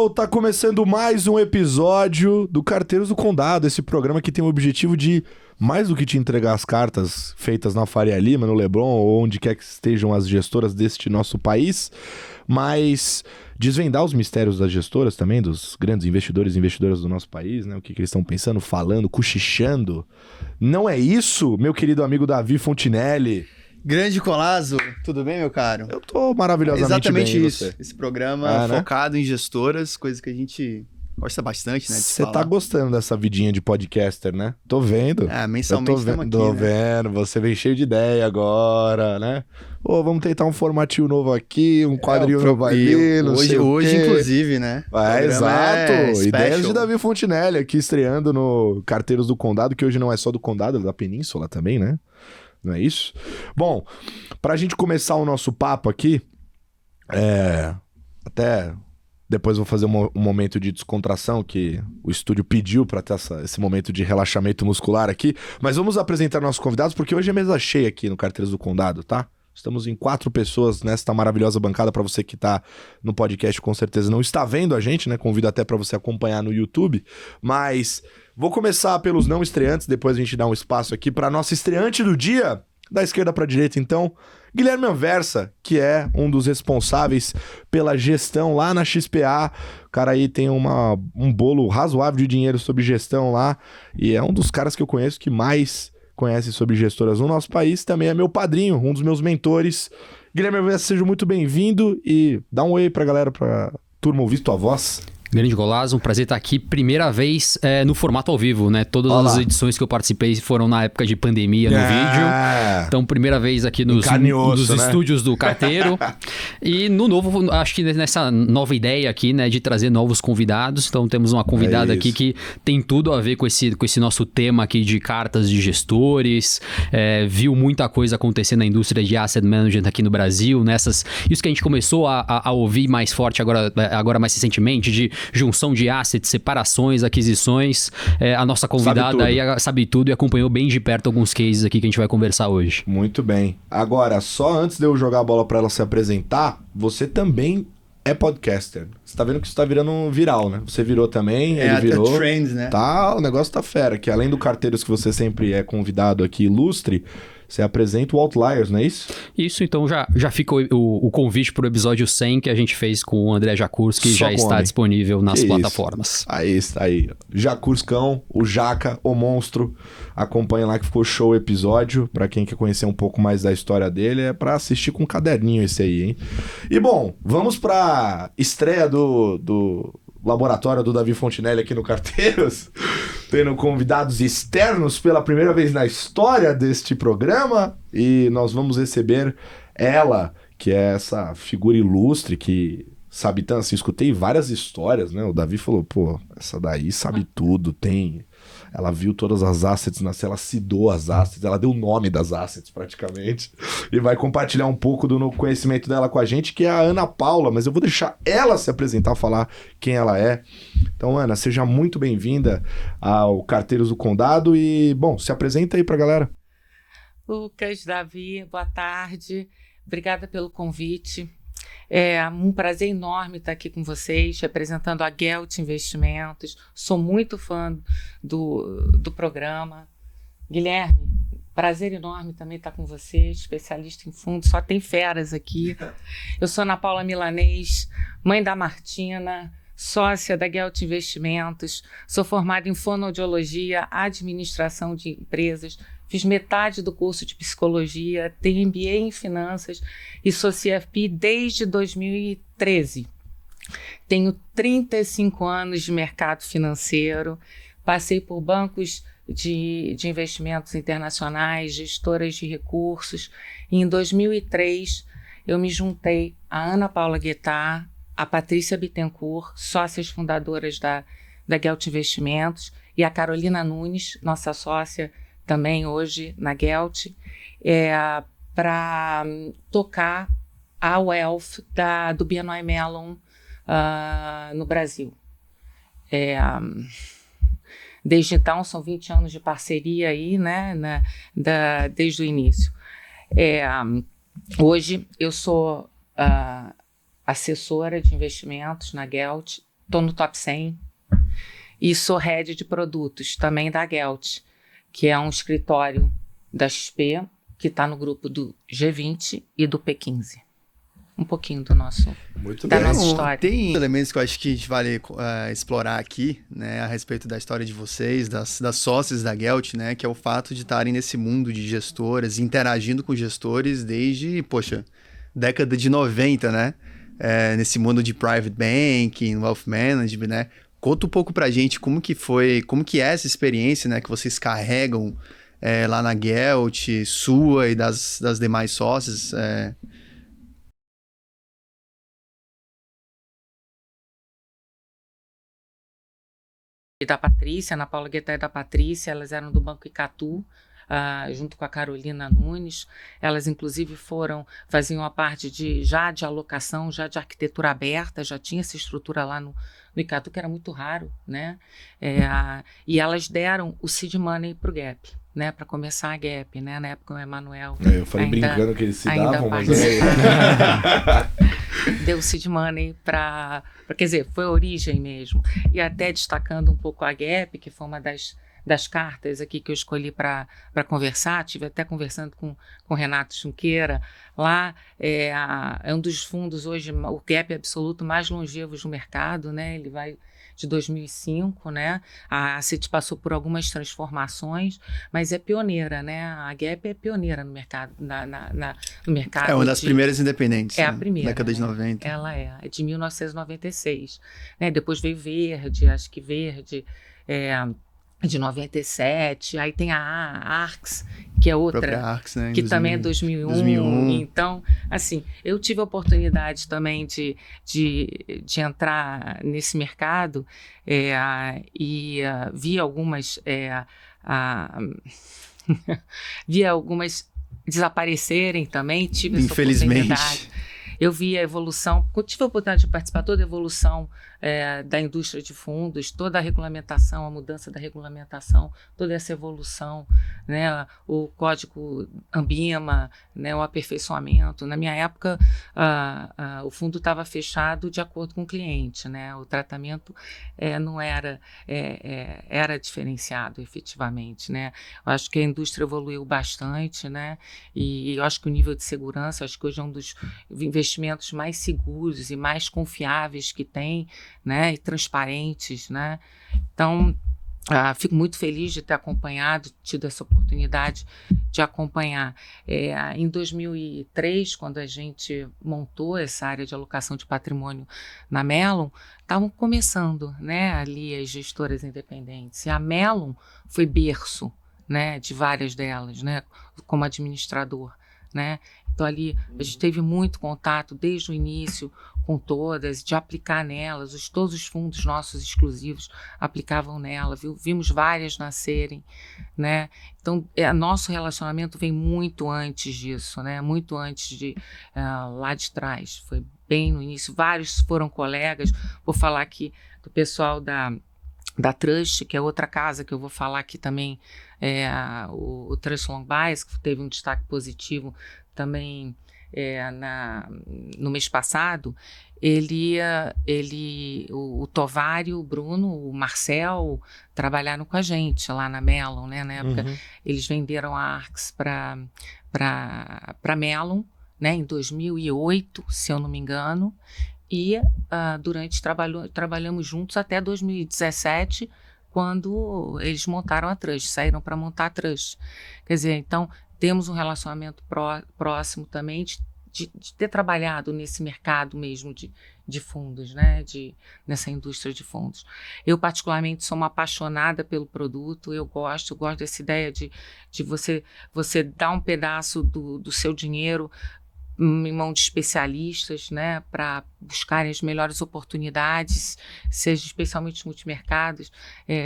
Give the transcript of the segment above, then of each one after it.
Hello! Tá começando mais um episódio do Carteiros do Condado, esse programa que tem o objetivo de, mais do que te entregar as cartas feitas na Faria Lima, no Leblon, ou onde quer que estejam as gestoras deste nosso país, mas desvendar os mistérios das gestoras também, dos grandes investidores e investidoras do nosso país, né? O que eles estão pensando, falando, cochichando. Não é isso, meu querido amigo Davi Fontinelli? Grande Colazo, tudo bem, meu caro? Eu tô maravilhosamente exatamente bem. Isso. Esse programa né? focado em gestoras, coisa que a gente gosta bastante, né? Você tá gostando dessa vidinha de podcaster, né? Tô vendo. Mensalmente estamos aqui, Tô né? vendo, você vem cheio de ideia agora, né? Vamos tentar um formatinho novo aqui, um quadrinho novo ali, não sei o hoje, quê. inclusive, né? Exato. Ideias de Davi Fontinelli aqui estreando no Carteiros do Condado, que hoje não é só do Condado, é da Península também, né? Não é isso? Bom, pra gente começar o nosso papo aqui, até depois vou fazer um momento de descontração que o estúdio pediu pra ter esse momento de relaxamento muscular aqui, mas vamos apresentar nossos convidados, porque hoje é mesa cheia aqui no Carteiros do Condado, tá? Estamos em 4 pessoas nesta maravilhosa bancada. Pra você que tá no podcast, com certeza não está vendo a gente, né? Convido até pra você acompanhar no YouTube, mas vou começar pelos não estreantes, depois a gente dá um espaço aqui pra nossa estreante do dia, da esquerda pra direita, então, Guilherme Anversa, que é um dos responsáveis pela gestão lá na XPA. O cara aí tem um bolo razoável de dinheiro sobre gestão lá, e é um dos caras que eu conheço que mais conhece sobre gestoras no nosso país. Também é meu padrinho, um dos meus mentores. Guilherme Anversa, seja muito bem-vindo e dá um oi pra galera, pra turma ouvir tua voz. Grande Golazo, um prazer estar aqui, primeira vez no formato ao vivo, né? Todas as edições que eu participei foram na época de pandemia no vídeo. Então, primeira vez aqui nos estúdios do Carteiro. E no novo, acho que nessa nova ideia aqui, né? De trazer novos convidados. Então, temos uma convidada aqui que tem tudo a ver com esse nosso tema aqui de cartas de gestores. Viu muita coisa acontecer na indústria de asset management aqui no Brasil. Isso que a gente começou a ouvir mais forte agora mais recentemente, de junção de assets, separações, aquisições. A nossa convidada aí sabe tudo e acompanhou bem de perto alguns cases aqui que a gente vai conversar hoje. Muito bem. Agora, só antes de eu jogar a bola pra ela se apresentar, você também é podcaster. Você tá vendo que isso tá virando viral, né? Você virou também, ele virou. Trend, né? Tá, o negócio tá fera, que além do Carteiros que você sempre é convidado aqui, ilustre, você apresenta o Outliers, não é isso? Isso, então já fica o convite pro episódio 100 que a gente fez com o André Jakurski, que já está disponível nas plataformas. Aí está aí. Jakurskão, o Jaca, o monstro. Acompanha lá que ficou show o episódio. Pra quem quer conhecer um pouco mais da história dele, é pra assistir com um caderninho esse aí, hein? E bom, vamos pra estreia do laboratório do Davi Fontinelli aqui no Carteiros, tendo convidados externos pela primeira vez na história deste programa, e nós vamos receber ela, que é essa figura ilustre que sabe tanto, assim, escutei várias histórias, né? O Davi falou, essa daí sabe tudo, ela viu todas as assets nascer, ela cidou as assets, ela deu o nome das assets praticamente, e vai compartilhar um pouco do conhecimento dela com a gente, que é a Ana Paula, mas eu vou deixar ela se apresentar, falar quem ela é. Então, Ana, seja muito bem-vinda ao Carteiros do Condado e, bom, se apresenta aí pra galera. Lucas, Davi, boa tarde, obrigada pelo convite. É um prazer enorme estar aqui com vocês, representando a Gelt Investimentos. Sou muito fã do programa. Guilherme, prazer enorme também estar com você, especialista em fundos, só tem feras aqui. Eu sou Ana Paula Milanês, mãe da Martina, sócia da Gelt Investimentos, sou formada em fonoaudiologia, administração de empresas, fiz metade do curso de psicologia, tenho MBA em finanças e sou CFP desde 2013. Tenho 35 anos de mercado financeiro, passei por bancos de investimentos internacionais, gestoras de recursos. E em 2003, eu me juntei a Ana Paula Guettar, a Patrícia Bittencourt, sócias fundadoras da Gelt Investimentos, e a Carolina Nunes, nossa sócia também hoje na Gelt, para tocar a Wealth do BNY Mellon no Brasil. Desde então, são 20 anos de parceria aí, né, desde o início. Hoje eu sou assessora de investimentos na Gelt, estou no top 100 e sou head de produtos também da Gelt, que é um escritório da XP que está no grupo do G20 e do P15. Um pouquinho da nossa história. Tem elementos que eu acho que vale explorar aqui, né, a respeito da história de vocês, das sócias da Gelt, né, que é o fato de estarem nesse mundo de gestoras, interagindo com gestores desde, década de 90, né, nesse mundo de private banking, wealth management, né. Conta um pouco pra gente como que é essa experiência, né, que vocês carregam lá na Gelt, sua e das demais sócias. E da Patrícia, Ana Paula Guetta e da Patrícia, elas eram do Banco Icatu, junto com a Carolina Nunes. Elas, inclusive, faziam a parte de alocação, já de arquitetura aberta, já tinha essa estrutura lá no Icatu, que era muito raro, né? E elas deram o seed money para o Gap, né? Para começar a Gap, né? Na época o Emanuel... Eu falei brincando que eles se davam, mas... Deu o seed money para... Quer dizer, foi a origem mesmo. E até destacando um pouco a Gap, que foi uma das cartas aqui que eu escolhi para conversar. Estive até conversando com o Renato Junqueira. Lá é um dos fundos hoje, o Gap absoluto mais longevos no mercado, né? Ele vai de 2005, né? A Citi passou por algumas transformações, mas é pioneira, né? A Gap é pioneira no mercado, no mercado. É uma das primeiras independentes. É a primeira. Década de 90. Ela é de 1996. Né? Depois veio Verde, acho que Verde de 97. Aí tem a Arx, que é outra, Arx, né? que também é 2001. Então, assim, eu tive a oportunidade também de entrar nesse mercado e vi algumas vi algumas desaparecerem também, tive essa oportunidade. Eu vi a evolução, tive a oportunidade de participar toda a evolução da indústria de fundos, toda a regulamentação, a mudança da regulamentação, toda essa evolução, né, o código Ambima, né, o aperfeiçoamento. Na minha época, o fundo estava fechado de acordo com o cliente, né, o tratamento não era diferenciado efetivamente, né. Eu acho que a indústria evoluiu bastante, né, e eu acho que o nível de segurança, acho que hoje é um dos investimentos mais seguros e mais confiáveis que tem, né, e transparentes, né. Então, fico muito feliz de ter tido essa oportunidade de acompanhar. Em 2003, quando a gente montou essa área de alocação de patrimônio na Mellon, estavam começando, né, ali as gestoras independentes. E a Mellon foi berço, né, de várias delas, né, como administrador, né. Então, ali, a gente teve muito contato desde o início com todas, de aplicar nelas, todos os fundos nossos exclusivos aplicavam nela, vimos várias nascerem, né? Então, nosso relacionamento vem muito antes disso, né? Muito antes lá de trás, foi bem no início. Vários foram colegas, vou falar aqui do pessoal da Trust, que é outra casa que eu vou falar aqui também, o Trust Long Bias, que teve um destaque positivo também no mês passado. O Tovário, o Bruno, o Marcel trabalharam com a gente lá na Mellon, né? Na época, eles venderam a Arx para Mellon, né? Em 2008, se eu não me engano. E trabalhamos juntos até 2017, quando eles montaram a Trust, saíram para montar a Trust. Quer dizer, então, temos um relacionamento próximo também de ter trabalhado nesse mercado mesmo de fundos, né? Nessa indústria de fundos. Eu, particularmente, sou uma apaixonada pelo produto, eu gosto dessa ideia de você dar um pedaço do seu dinheiro em mão de especialistas, né, para buscarem as melhores oportunidades, seja especialmente multimercados,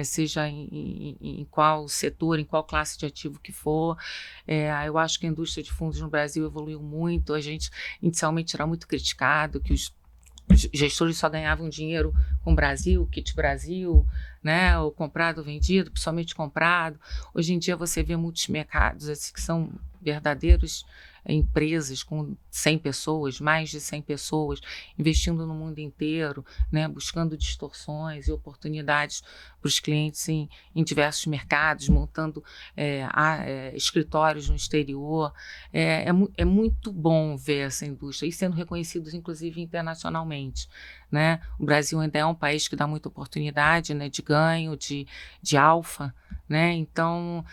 seja em qual setor, em qual classe de ativo que for. Eu acho que a indústria de fundos no Brasil evoluiu muito. A gente inicialmente era muito criticado, que os gestores só ganhavam dinheiro com o Brasil, kit Brasil, né, ou comprado ou vendido, principalmente comprado. Hoje em dia você vê multimercados assim, que são verdadeiros empresas com 100 pessoas, mais de 100 pessoas, investindo no mundo inteiro, né, buscando distorções e oportunidades para os clientes em diversos mercados, montando escritórios no exterior. É muito bom ver essa indústria e sendo reconhecidos, inclusive, internacionalmente. Né? O Brasil ainda é um país que dá muita oportunidade, né, de ganho, de alfa. Né? Então,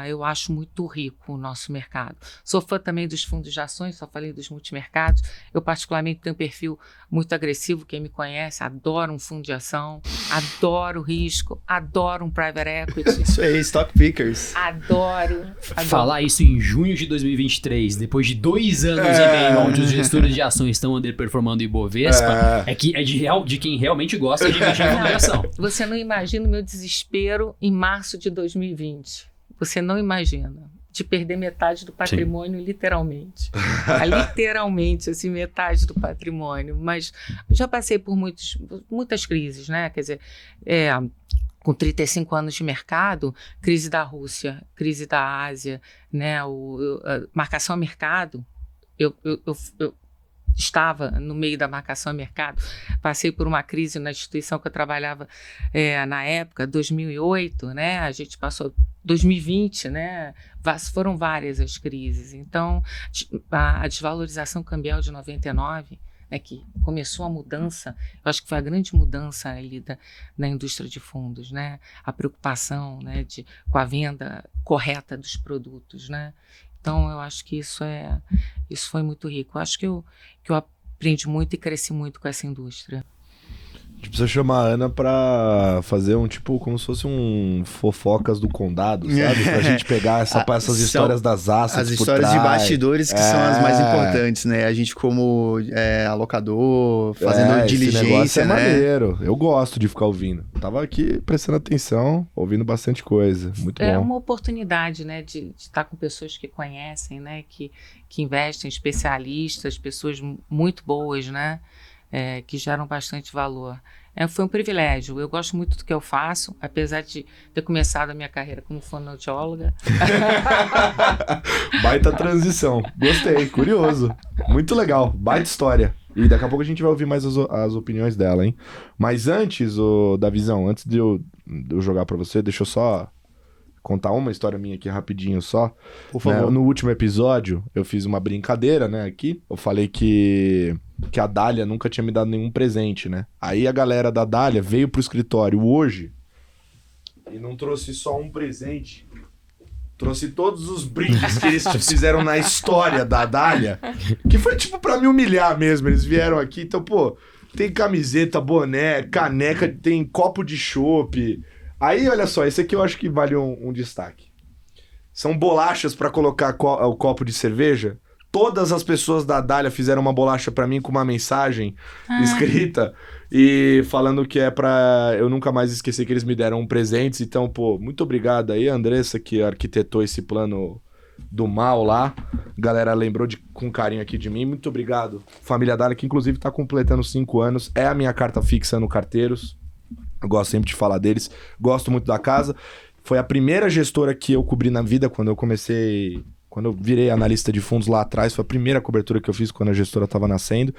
eu acho muito rico o nosso mercado. Sou fã também dos fundos de ações, só falei dos multimercados. Eu, particularmente, tenho um perfil muito agressivo. Quem me conhece, adoro um fundo de ação, adoro risco, adoro um private equity. Isso aí, stock pickers. Adoro. Falar isso em junho de 2023, depois de 2 anos e meio onde os gestores de ações estão underperformando o Ibovespa, é de quem realmente gosta de investir em fundo de ação. Você não imagina o meu desespero em março de 2020. Você não imagina. De perder metade do patrimônio, sim, literalmente. Literalmente, assim, metade do patrimônio. Mas já passei por muitas crises, né? Quer dizer, com 35 anos de mercado, crise da Rússia, crise da Ásia, né? Marcação a mercado. Eu estava no meio da marcação a mercado, passei por uma crise na instituição que eu trabalhava na época, 2008, né? A gente passou 2020, né? Foram várias as crises. Então, a desvalorização cambial de 99, né, que começou a mudança, eu acho que foi a grande mudança ali na indústria de fundos, né? A preocupação, né, com a venda correta dos produtos, né? Então, eu acho que isso foi muito rico. Eu acho que eu aprendi muito e cresci muito com essa indústria. A gente precisa chamar a Ana pra fazer como se fosse um fofocas do condado, sabe? Pra gente pegar essas histórias das assets. As histórias de bastidores que são as mais importantes, né? A gente como alocador, fazendo diligência, esse negócio é maneiro. Eu gosto de ficar ouvindo. Tava aqui prestando atenção, ouvindo bastante coisa. Muito bom. É uma oportunidade, né? De estar com pessoas que conhecem, né? Que investem, especialistas, pessoas muito boas, né? Que geram bastante valor. Foi um privilégio. Eu gosto muito do que eu faço, apesar de ter começado a minha carreira como fonoaudióloga. Baita transição. Gostei, curioso. Muito legal, baita história. E daqui a pouco a gente vai ouvir mais as opiniões dela, hein? Mas antes, Davizão, antes de eu jogar pra você, deixa eu só contar uma história minha aqui rapidinho só. Por favor. Né? No último episódio, eu fiz uma brincadeira, né, aqui. Eu falei que a Dália nunca tinha me dado nenhum presente, né? Aí a galera da Dália veio pro escritório hoje e não trouxe só um presente. Trouxe todos os brindes que eles fizeram na história da Dália, que foi pra me humilhar mesmo. Eles vieram aqui, então, tem camiseta, boné, caneca, tem copo de chopp. Aí, olha só, esse aqui eu acho que vale um destaque. São bolachas pra colocar o copo de cerveja. Todas as pessoas da Dália fizeram uma bolacha pra mim com uma mensagem escrita e falando que é pra eu nunca mais esquecer que eles me deram presentes. Então, muito obrigado aí, Andressa, que arquitetou esse plano do mal lá. A galera lembrou com carinho aqui de mim. Muito obrigado. Família Dália, que inclusive tá completando 5 anos. É a minha carta fixa no Carteiros. Eu gosto sempre de falar deles. Gosto muito da casa. Foi a primeira gestora que eu cobri na vida quando eu virei analista de fundos lá atrás. Foi a primeira cobertura que eu fiz quando a gestora estava nascendo.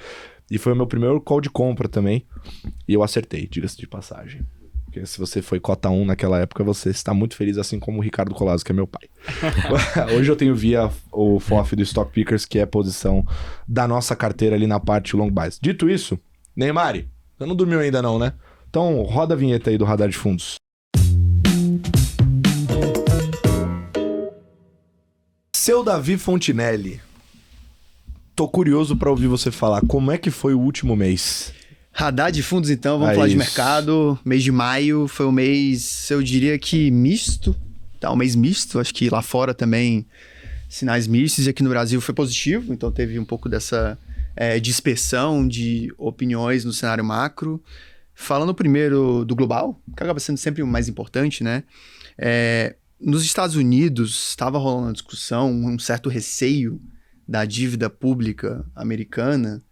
E foi o meu primeiro call de compra também. E eu acertei, diga-se de passagem. Porque se você foi cota 1 naquela época, você está muito feliz, assim como o Ricardo Colasso, que é meu pai. Hoje eu tenho via o FOF do Stock Pickers, que é a posição da nossa carteira ali na parte long bias. Dito isso, Neymar, você não dormiu ainda não, né? Então roda a vinheta aí do Radar de Fundos. Seu Davi Fontinelli, tô curioso pra ouvir você falar, como é que foi o último mês? Radar de fundos, então, vamos falar de mercado. Mês de maio foi um mês, eu diria que misto, tá? Um mês misto, acho que lá fora também sinais mistos, e aqui no Brasil foi positivo, então teve um pouco dessa dispersão de opiniões no cenário macro. Falando primeiro do global, que acaba sendo sempre o mais importante, né? Nos Estados Unidos estava rolando uma discussão, um certo receio da dívida pública americana,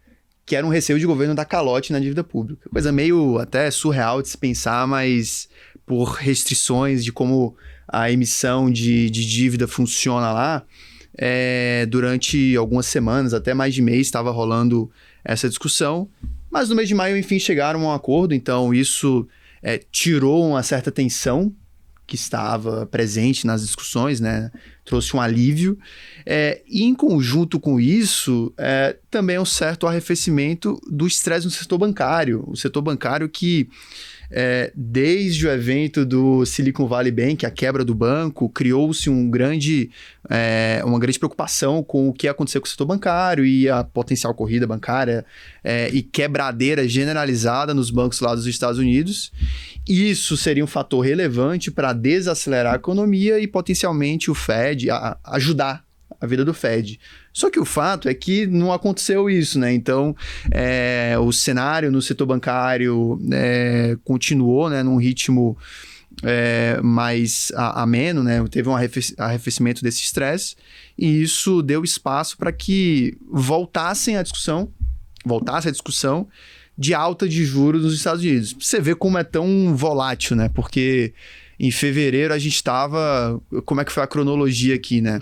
que era um receio de governo dar calote na dívida pública. Coisa meio até surreal de se pensar, mas por restrições de como a emissão de dívida funciona lá, durante algumas semanas, até mais de mês, estava rolando essa discussão. Mas no mês de maio, enfim, chegaram a um acordo. Então, isso tirou uma certa tensão que estava presente nas discussões, né? Trouxe um alívio. E em conjunto com isso, também um certo arrefecimento do estresse no setor bancário. O setor bancário que, desde o evento do Silicon Valley Bank, a quebra do banco, criou-se uma grande preocupação com o que ia acontecer com o setor bancário e a potencial corrida bancária e quebradeira generalizada nos bancos lá dos Estados Unidos. Isso seria um fator relevante para desacelerar a economia e potencialmente o Fed ajudar a vida do Fed. Só que o fato é que não aconteceu isso, né? Então, o cenário no setor bancário continuou, né, num ritmo mais ameno, né? Teve um arrefecimento desse estresse e isso deu espaço para que voltasse a discussão de alta de juros nos Estados Unidos. Você vê como é tão volátil, né? Porque em fevereiro a gente estava... Como é que foi a cronologia aqui, né?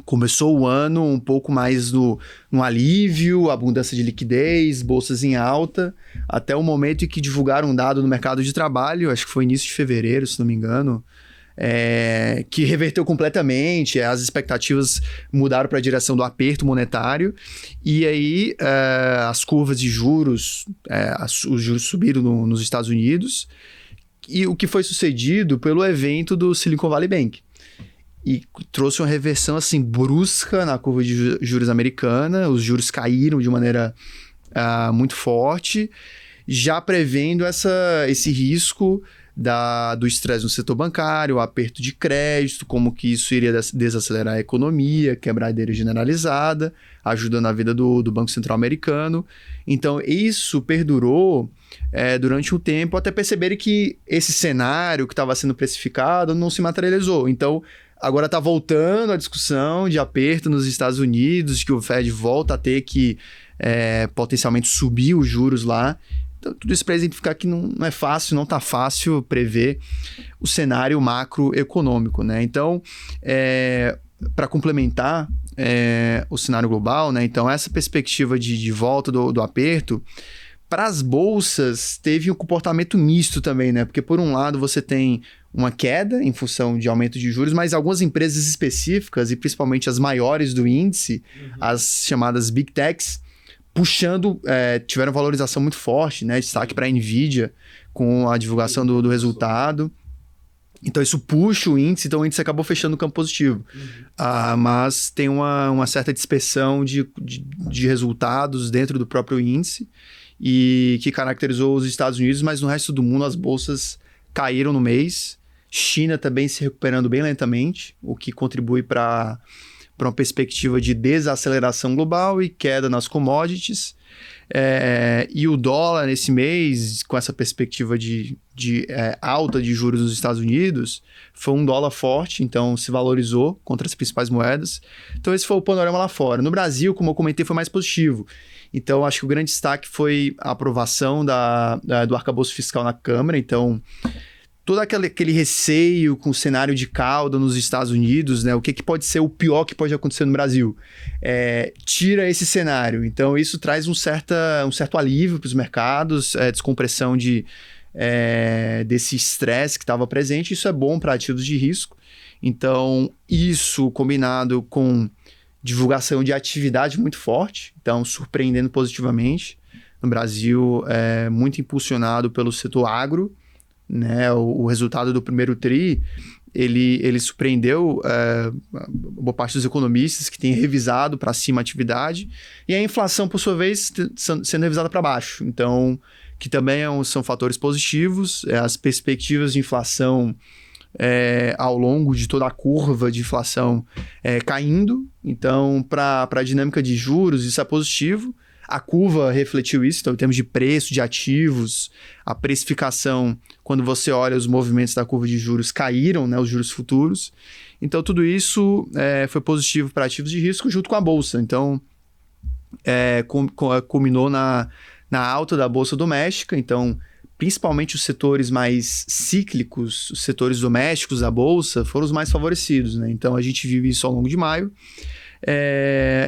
Começou o ano um pouco mais no alívio, abundância de liquidez, bolsas em alta, até o momento em que divulgaram um dado no mercado de trabalho, acho que foi início de fevereiro, se não me engano, que reverteu completamente, as expectativas mudaram para a direção do aperto monetário, e aí as curvas de juros, os juros subiram nos Estados Unidos, e o que foi sucedido pelo evento do Silicon Valley Bank. E trouxe uma reversão assim brusca na curva de juros americana, os juros caíram de maneira muito forte, já prevendo esse risco do estresse no setor bancário, o aperto de crédito, como que isso iria desacelerar a economia, quebradeira generalizada, ajudando a vida do Banco Central americano. Então, isso perdurou durante um tempo, até perceberem que esse cenário que estava sendo precificado não se materializou. Então, agora está voltando a discussão de aperto nos Estados Unidos, que o Fed volta a ter que potencialmente subir os juros lá. Então, tudo isso para exemplificar que não é fácil, não está fácil prever o cenário macroeconômico, né? Então, para complementar o cenário global, né? Então, essa perspectiva de volta do aperto, para as bolsas, teve um comportamento misto também, né? Porque, por um lado, você tem uma queda em função de aumento de juros, mas algumas empresas específicas, e principalmente as maiores do índice, as chamadas Big Techs, tiveram valorização muito forte, né? Destaque para a NVIDIA com a divulgação do resultado. Então, isso puxa o índice, então o índice acabou fechando o campo positivo. Mas tem uma certa dispersão de resultados dentro do próprio índice e que caracterizou os Estados Unidos, mas no resto do mundo as bolsas caíram no mês. China também se recuperando bem lentamente, o que contribui para uma perspectiva de desaceleração global e queda nas commodities. E o dólar nesse mês, com essa perspectiva de alta de juros nos Estados Unidos, foi um dólar forte, então se valorizou contra as principais moedas. Então esse foi o panorama lá fora. No Brasil, como eu comentei, foi mais positivo. Então acho que o grande destaque foi a aprovação do arcabouço fiscal na Câmara. Então todo aquele receio com o cenário de cauda nos Estados Unidos, né? O que pode ser o pior que pode acontecer no Brasil? Tira esse cenário. Então, isso traz um certo alívio para os mercados, descompressão desse estresse que estava presente. Isso é bom para ativos de risco. Então, isso combinado com divulgação de atividade muito forte, então surpreendendo positivamente. No Brasil, muito impulsionado pelo setor agro, né? O resultado do primeiro TRI, ele surpreendeu boa parte dos economistas que têm revisado para cima a atividade, e a inflação, por sua vez, sendo revisada para baixo. Então, que também são fatores positivos, as perspectivas de inflação ao longo de toda a curva de inflação caindo. Então, para a dinâmica de juros, isso é positivo. A curva refletiu isso, então, em termos de preço, de ativos, a precificação, quando você olha os movimentos da curva de juros, caíram, né, os juros futuros. Então, tudo isso foi positivo para ativos de risco junto com a Bolsa. Então, culminou na alta da Bolsa doméstica. Então, principalmente os setores mais cíclicos, os setores domésticos da Bolsa, foram os mais favorecidos, né? Então, a gente vive isso ao longo de maio.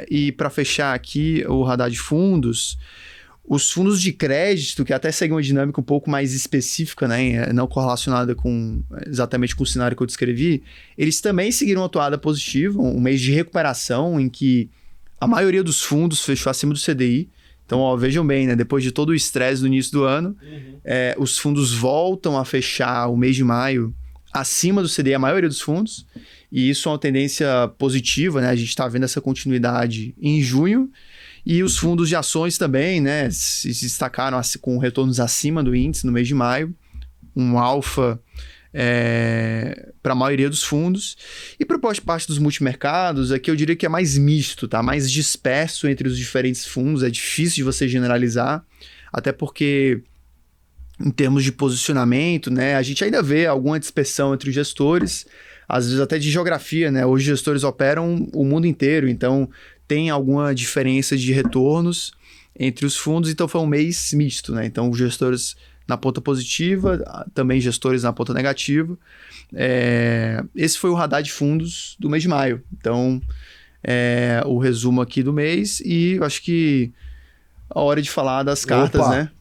E para fechar aqui o radar de fundos, os fundos de crédito, que até seguem uma dinâmica um pouco mais específica, né, não correlacionada exatamente com o cenário que eu descrevi, eles também seguiram uma toada positiva, um mês de recuperação em que a maioria dos fundos fechou acima do CDI. Então, vejam bem, né, depois de todo o estresse do início do ano, os fundos voltam a fechar o mês de maio acima do CDI, a maioria dos fundos, e isso é uma tendência positiva, né? A gente está vendo essa continuidade em junho, e os fundos de ações também, né, se destacaram com retornos acima do índice no mês de maio, um alfa para a maioria dos fundos. E para a parte dos multimercados, aqui eu diria que é mais misto, tá? Mais disperso entre os diferentes fundos, é difícil de você generalizar, até porque em termos de posicionamento, né, a gente ainda vê alguma dispersão entre os gestores, às vezes até de geografia, né? Hoje os gestores operam o mundo inteiro, então tem alguma diferença de retornos entre os fundos, então foi um mês misto, né? Então os gestores na ponta positiva, também gestores na ponta negativa. Esse foi o radar de fundos do mês de maio. Então, o resumo aqui do mês, e eu acho que a hora de falar das cartas, né?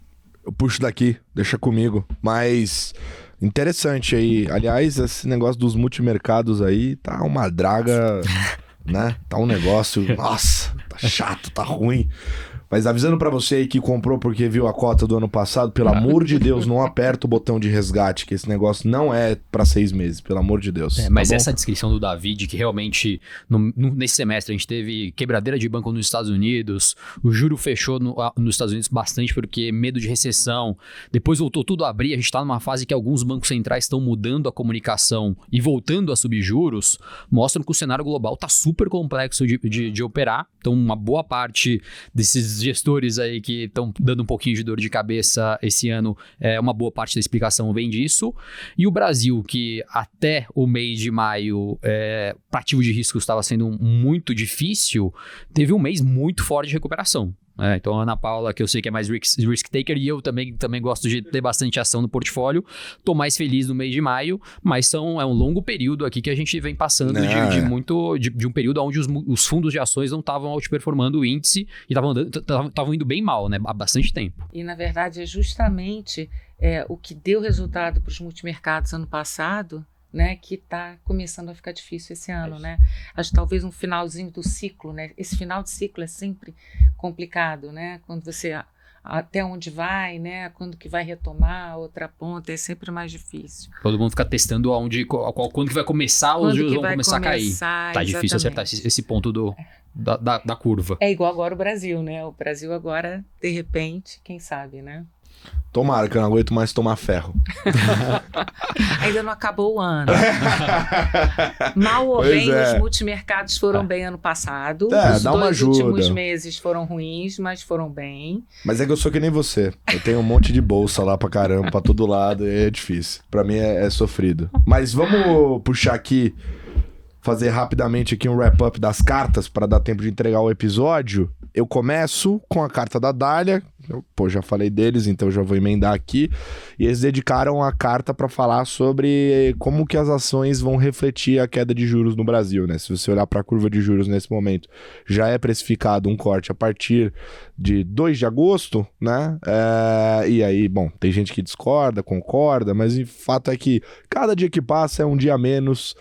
Eu puxo daqui, deixa comigo. Mas interessante aí. Aliás, esse negócio dos multimercados aí tá uma draga, né? Tá um negócio... Nossa, tá chato, tá ruim. Mas avisando pra você aí que comprou porque viu a cota do ano passado, pelo amor de Deus, não aperta o botão de resgate, que esse negócio não é pra 6 meses, pelo amor de Deus. Mas essa descrição do David, que realmente nesse semestre a gente teve quebradeira de banco nos Estados Unidos, o juro fechou nos Estados Unidos bastante porque medo de recessão, depois voltou tudo a abrir, a gente tá numa fase que alguns bancos centrais estão mudando a comunicação e voltando a subir juros, mostram que o cenário global tá super complexo de operar. Então uma boa parte desses gestores aí que estão dando um pouquinho de dor de cabeça esse ano, uma boa parte da explicação vem disso. E o Brasil, que até o mês de maio, para ativo de risco estava sendo muito difícil, teve um mês muito forte de recuperação. Então a Ana Paula, que eu sei que é mais risk taker, e eu também gosto de ter bastante ação no portfólio, tô mais feliz no mês de maio, mas é um longo período aqui que a gente vem passando de um período onde os fundos de ações não estavam outperformando o índice e estavam indo bem mal, né, há bastante tempo. E na verdade é justamente o que deu resultado para os multimercados ano passado, né, que está começando a ficar difícil esse ano, né? Acho que talvez um finalzinho do ciclo, né? Esse final de ciclo é sempre complicado, né? Quando você até onde vai, né? Quando que vai retomar a outra ponta, é sempre mais difícil. Todo mundo fica testando quando que vai começar, os juros vão começar a cair. Tá difícil acertar esse ponto da curva. É igual agora o Brasil, né? O Brasil agora, de repente, quem sabe, né? Tomara, que eu não aguento mais tomar ferro. Ainda não acabou o ano. Mal ou bem, os multimercados foram bem ano passado. Os dá uma ajuda. Os últimos meses foram ruins, mas foram bem. Mas é que eu sou que nem você. Eu tenho um monte de bolsa lá pra caramba, pra todo lado, e é difícil. Pra mim é sofrido. Mas vamos puxar aqui, fazer rapidamente aqui um wrap-up das cartas para dar tempo de entregar o episódio. Eu começo com a carta da Dália. Já falei deles, então já vou emendar aqui. E eles dedicaram a carta para falar sobre como que as ações vão refletir a queda de juros no Brasil, né? Se você olhar para a curva de juros nesse momento, já é precificado um corte a partir de 2 de agosto, né? E aí, bom, tem gente que discorda, concorda, mas o fato é que cada dia que passa é um dia a menos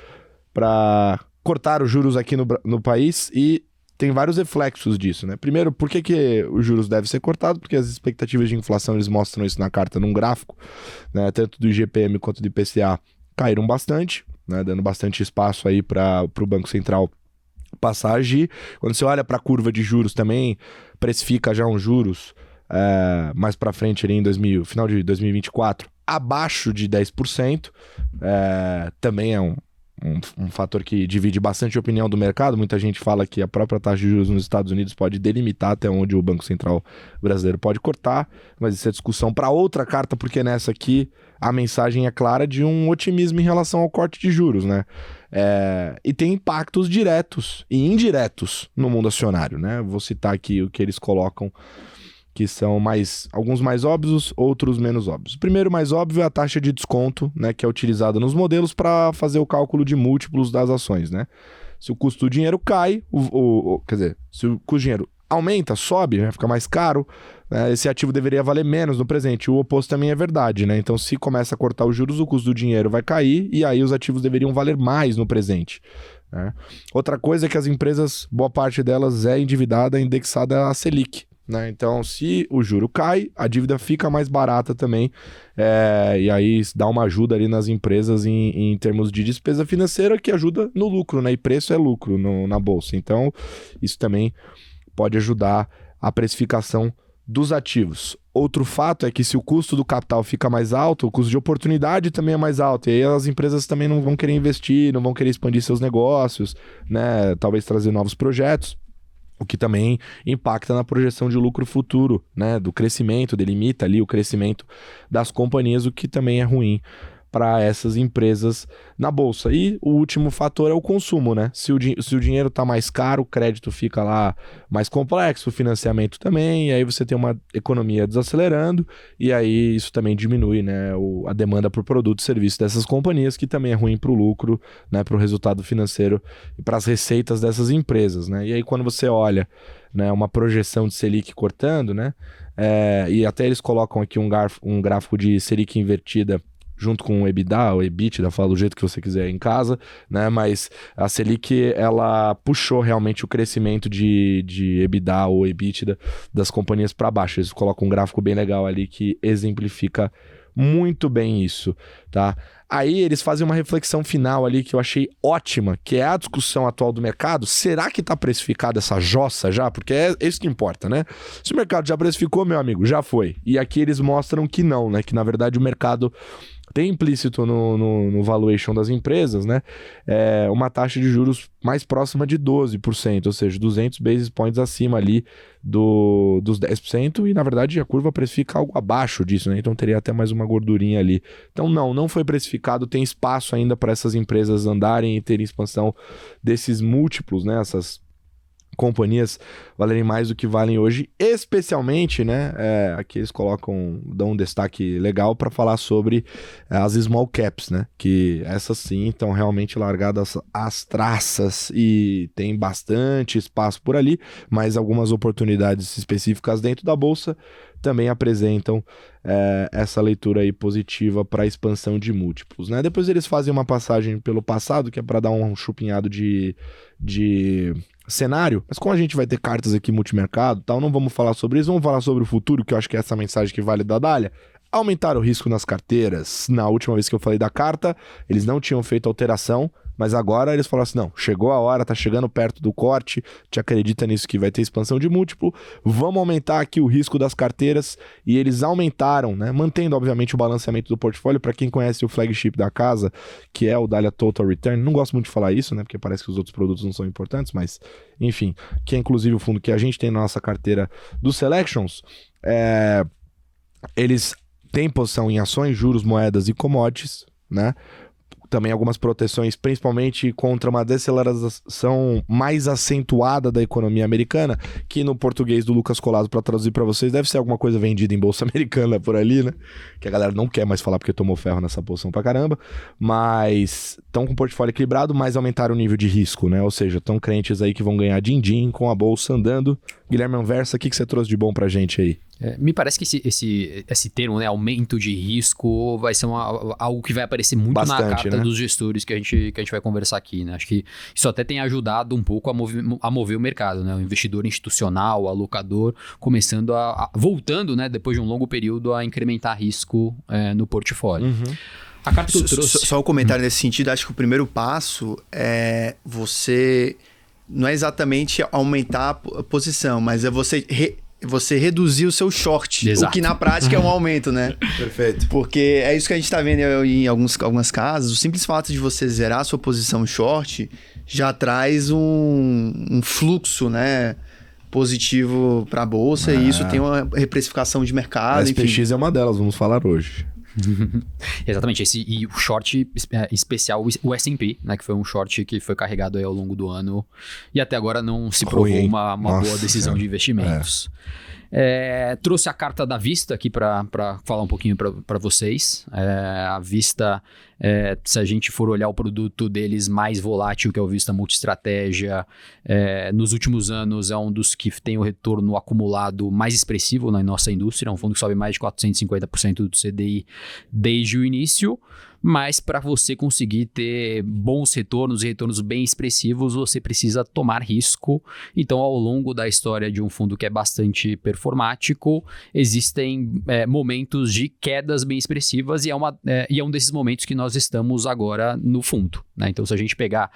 para cortar os juros aqui no país, e tem vários reflexos disso, né? Primeiro, por que os juros devem ser cortados? Porque as expectativas de inflação, eles mostram isso na carta num gráfico, né? Tanto do IGPM quanto do IPCA caíram bastante, né? Dando bastante espaço aí para o Banco Central passar a agir. Quando você olha para a curva de juros também, precifica já uns juros mais para frente ali em final de 2024, abaixo de 10%, também é um fator que divide bastante a opinião do mercado. Muita gente fala que a própria taxa de juros nos Estados Unidos pode delimitar até onde o Banco Central brasileiro pode cortar, mas isso é discussão para outra carta, porque nessa aqui a mensagem é clara de um otimismo em relação ao corte de juros, né? E tem impactos diretos e indiretos no mundo acionário, né? Vou citar aqui o que eles colocam, que são alguns mais óbvios, outros menos óbvios. O primeiro mais óbvio é a taxa de desconto, né, que é utilizada nos modelos para fazer o cálculo de múltiplos das ações, né? Se o custo do dinheiro cai, quer dizer, se o custo do dinheiro aumenta, sobe, né, fica mais caro, né, esse ativo deveria valer menos no presente. O oposto também é verdade, né? Então, se começa a cortar os juros, o custo do dinheiro vai cair e aí os ativos deveriam valer mais no presente, né? Outra coisa é que as empresas, boa parte delas é endividada, indexada a Selic, né? Então, se o juro cai, a dívida fica mais barata também, e aí dá uma ajuda ali nas empresas em termos de despesa financeira, que ajuda no lucro, né? E preço é lucro na bolsa. Então, isso também pode ajudar a precificação dos ativos. Outro fato é que se o custo do capital fica mais alto, o custo de oportunidade também é mais alto, e aí as empresas também não vão querer investir, não vão querer expandir seus negócios, né? Talvez trazer novos projetos, o que também impacta na projeção de lucro futuro, né? Do crescimento, delimita ali o crescimento das companhias, o que também é ruim para essas empresas na bolsa. E o último fator é o consumo, né? Se o dinheiro está mais caro, o crédito fica lá mais complexo, o financiamento também, e aí você tem uma economia desacelerando, e aí isso também diminui, né, a demanda por produtos e serviços dessas companhias, que também é ruim para o lucro, né, para o resultado financeiro e para as receitas dessas empresas, né? E aí quando você olha, né, uma projeção de Selic cortando, né, e até eles colocam aqui um gráfico de Selic invertida junto com o EBITDA, ou EBITDA, fala do jeito que você quiser em casa, né? Mas a Selic, ela puxou realmente o crescimento de EBITDA ou EBITDA das companhias para baixo. Eles colocam um gráfico bem legal ali que exemplifica muito bem isso, tá? Aí eles fazem uma reflexão final ali que eu achei ótima, que é a discussão atual do mercado. Será que está precificada essa jossa já? Porque é isso que importa, né? Se o mercado já precificou, meu amigo, já foi. E aqui eles mostram que não, né? Que na verdade o mercado tem implícito no valuation das empresas, né? Uma taxa de juros mais próxima de 12%, ou seja, 200 basis points acima ali dos 10%, e na verdade a curva precifica algo abaixo disso, né? Então teria até mais uma gordurinha ali. Então não foi precificado, tem espaço ainda para essas empresas andarem e terem expansão desses múltiplos, né? Essas companhias valerem mais do que valem hoje, especialmente, né, aqui eles dão um destaque legal para falar sobre as small caps, né, que essas sim estão realmente largadas às traças e tem bastante espaço por ali, mas algumas oportunidades específicas dentro da bolsa também apresentam essa leitura aí positiva para a expansão de múltiplos, né? Depois eles fazem uma passagem pelo passado, que é para dar um chupinhado de cenário, mas como a gente vai ter cartas aqui multimercado e tal, não vamos falar sobre isso, vamos falar sobre o futuro, que eu acho que é essa mensagem que vale da Dália. Aumentar o risco nas carteiras. Na última vez que eu falei da carta, eles não tinham feito alteração, mas agora eles falaram assim, não, chegou a hora, tá chegando perto do corte, te acredita nisso que vai ter expansão de múltiplo, vamos aumentar aqui o risco das carteiras, e eles aumentaram, né, mantendo obviamente o balanceamento do portfólio. Para quem conhece o flagship da casa, que é o Dália Total Return, não gosto muito de falar isso, né, porque parece que os outros produtos não são importantes, mas enfim, que é inclusive o fundo que a gente tem na nossa carteira dos Selections, eles têm posição em ações, juros, moedas e commodities, né? Também algumas proteções, principalmente contra uma deceleração mais acentuada da economia americana, que no português do Lucas Colasso, para traduzir para vocês, deve ser alguma coisa vendida em bolsa americana por ali, né? Que a galera não quer mais falar porque tomou ferro nessa posição pra caramba, mas estão com o portfólio equilibrado, mas aumentaram o nível de risco, né? Ou seja, estão crentes aí que vão ganhar din-din com a bolsa andando. Guilherme Anversa, o que você trouxe de bom pra gente aí? Me parece que esse termo, né, aumento de risco, vai ser algo que vai aparecer muito bastante, na carta, né, dos gestores que a gente vai conversar aqui, né? Acho que isso até tem ajudado um pouco a mover o mercado, né? O investidor institucional, o alocador, começando voltando, né, depois de um longo período, a incrementar risco no portfólio. Uhum. A carta só um comentário nesse sentido. Acho que o primeiro passo é você... Não é exatamente aumentar a posição, mas é você reduzir o seu short. Exato. O que na prática é um aumento, né? Perfeito. Porque é isso que a gente está vendo em algumas casas. O simples fato de você zerar a sua posição short já traz um fluxo, né, positivo para a bolsa, e isso tem uma reprecificação de mercado. A SPX é uma delas, vamos falar hoje. Exatamente, e o short especial, o S&P, né, que foi um short que foi carregado aí ao longo do ano e até agora não se provou uma boa decisão de investimentos. Trouxe a carta da Vista aqui para falar um pouquinho para vocês. A Vista, se a gente for olhar o produto deles mais volátil, que é o Vista Multiestratégia, nos últimos anos é um dos que tem o retorno acumulado mais expressivo na nossa indústria. É um fundo que sobe mais de 450% do CDI desde o início. Mas para você conseguir ter bons retornos e retornos bem expressivos, você precisa tomar risco. Então, ao longo da história de um fundo que é bastante performático, existem momentos de quedas bem expressivas e é um desses momentos que nós estamos agora no fundo, né? Então, se a gente pegar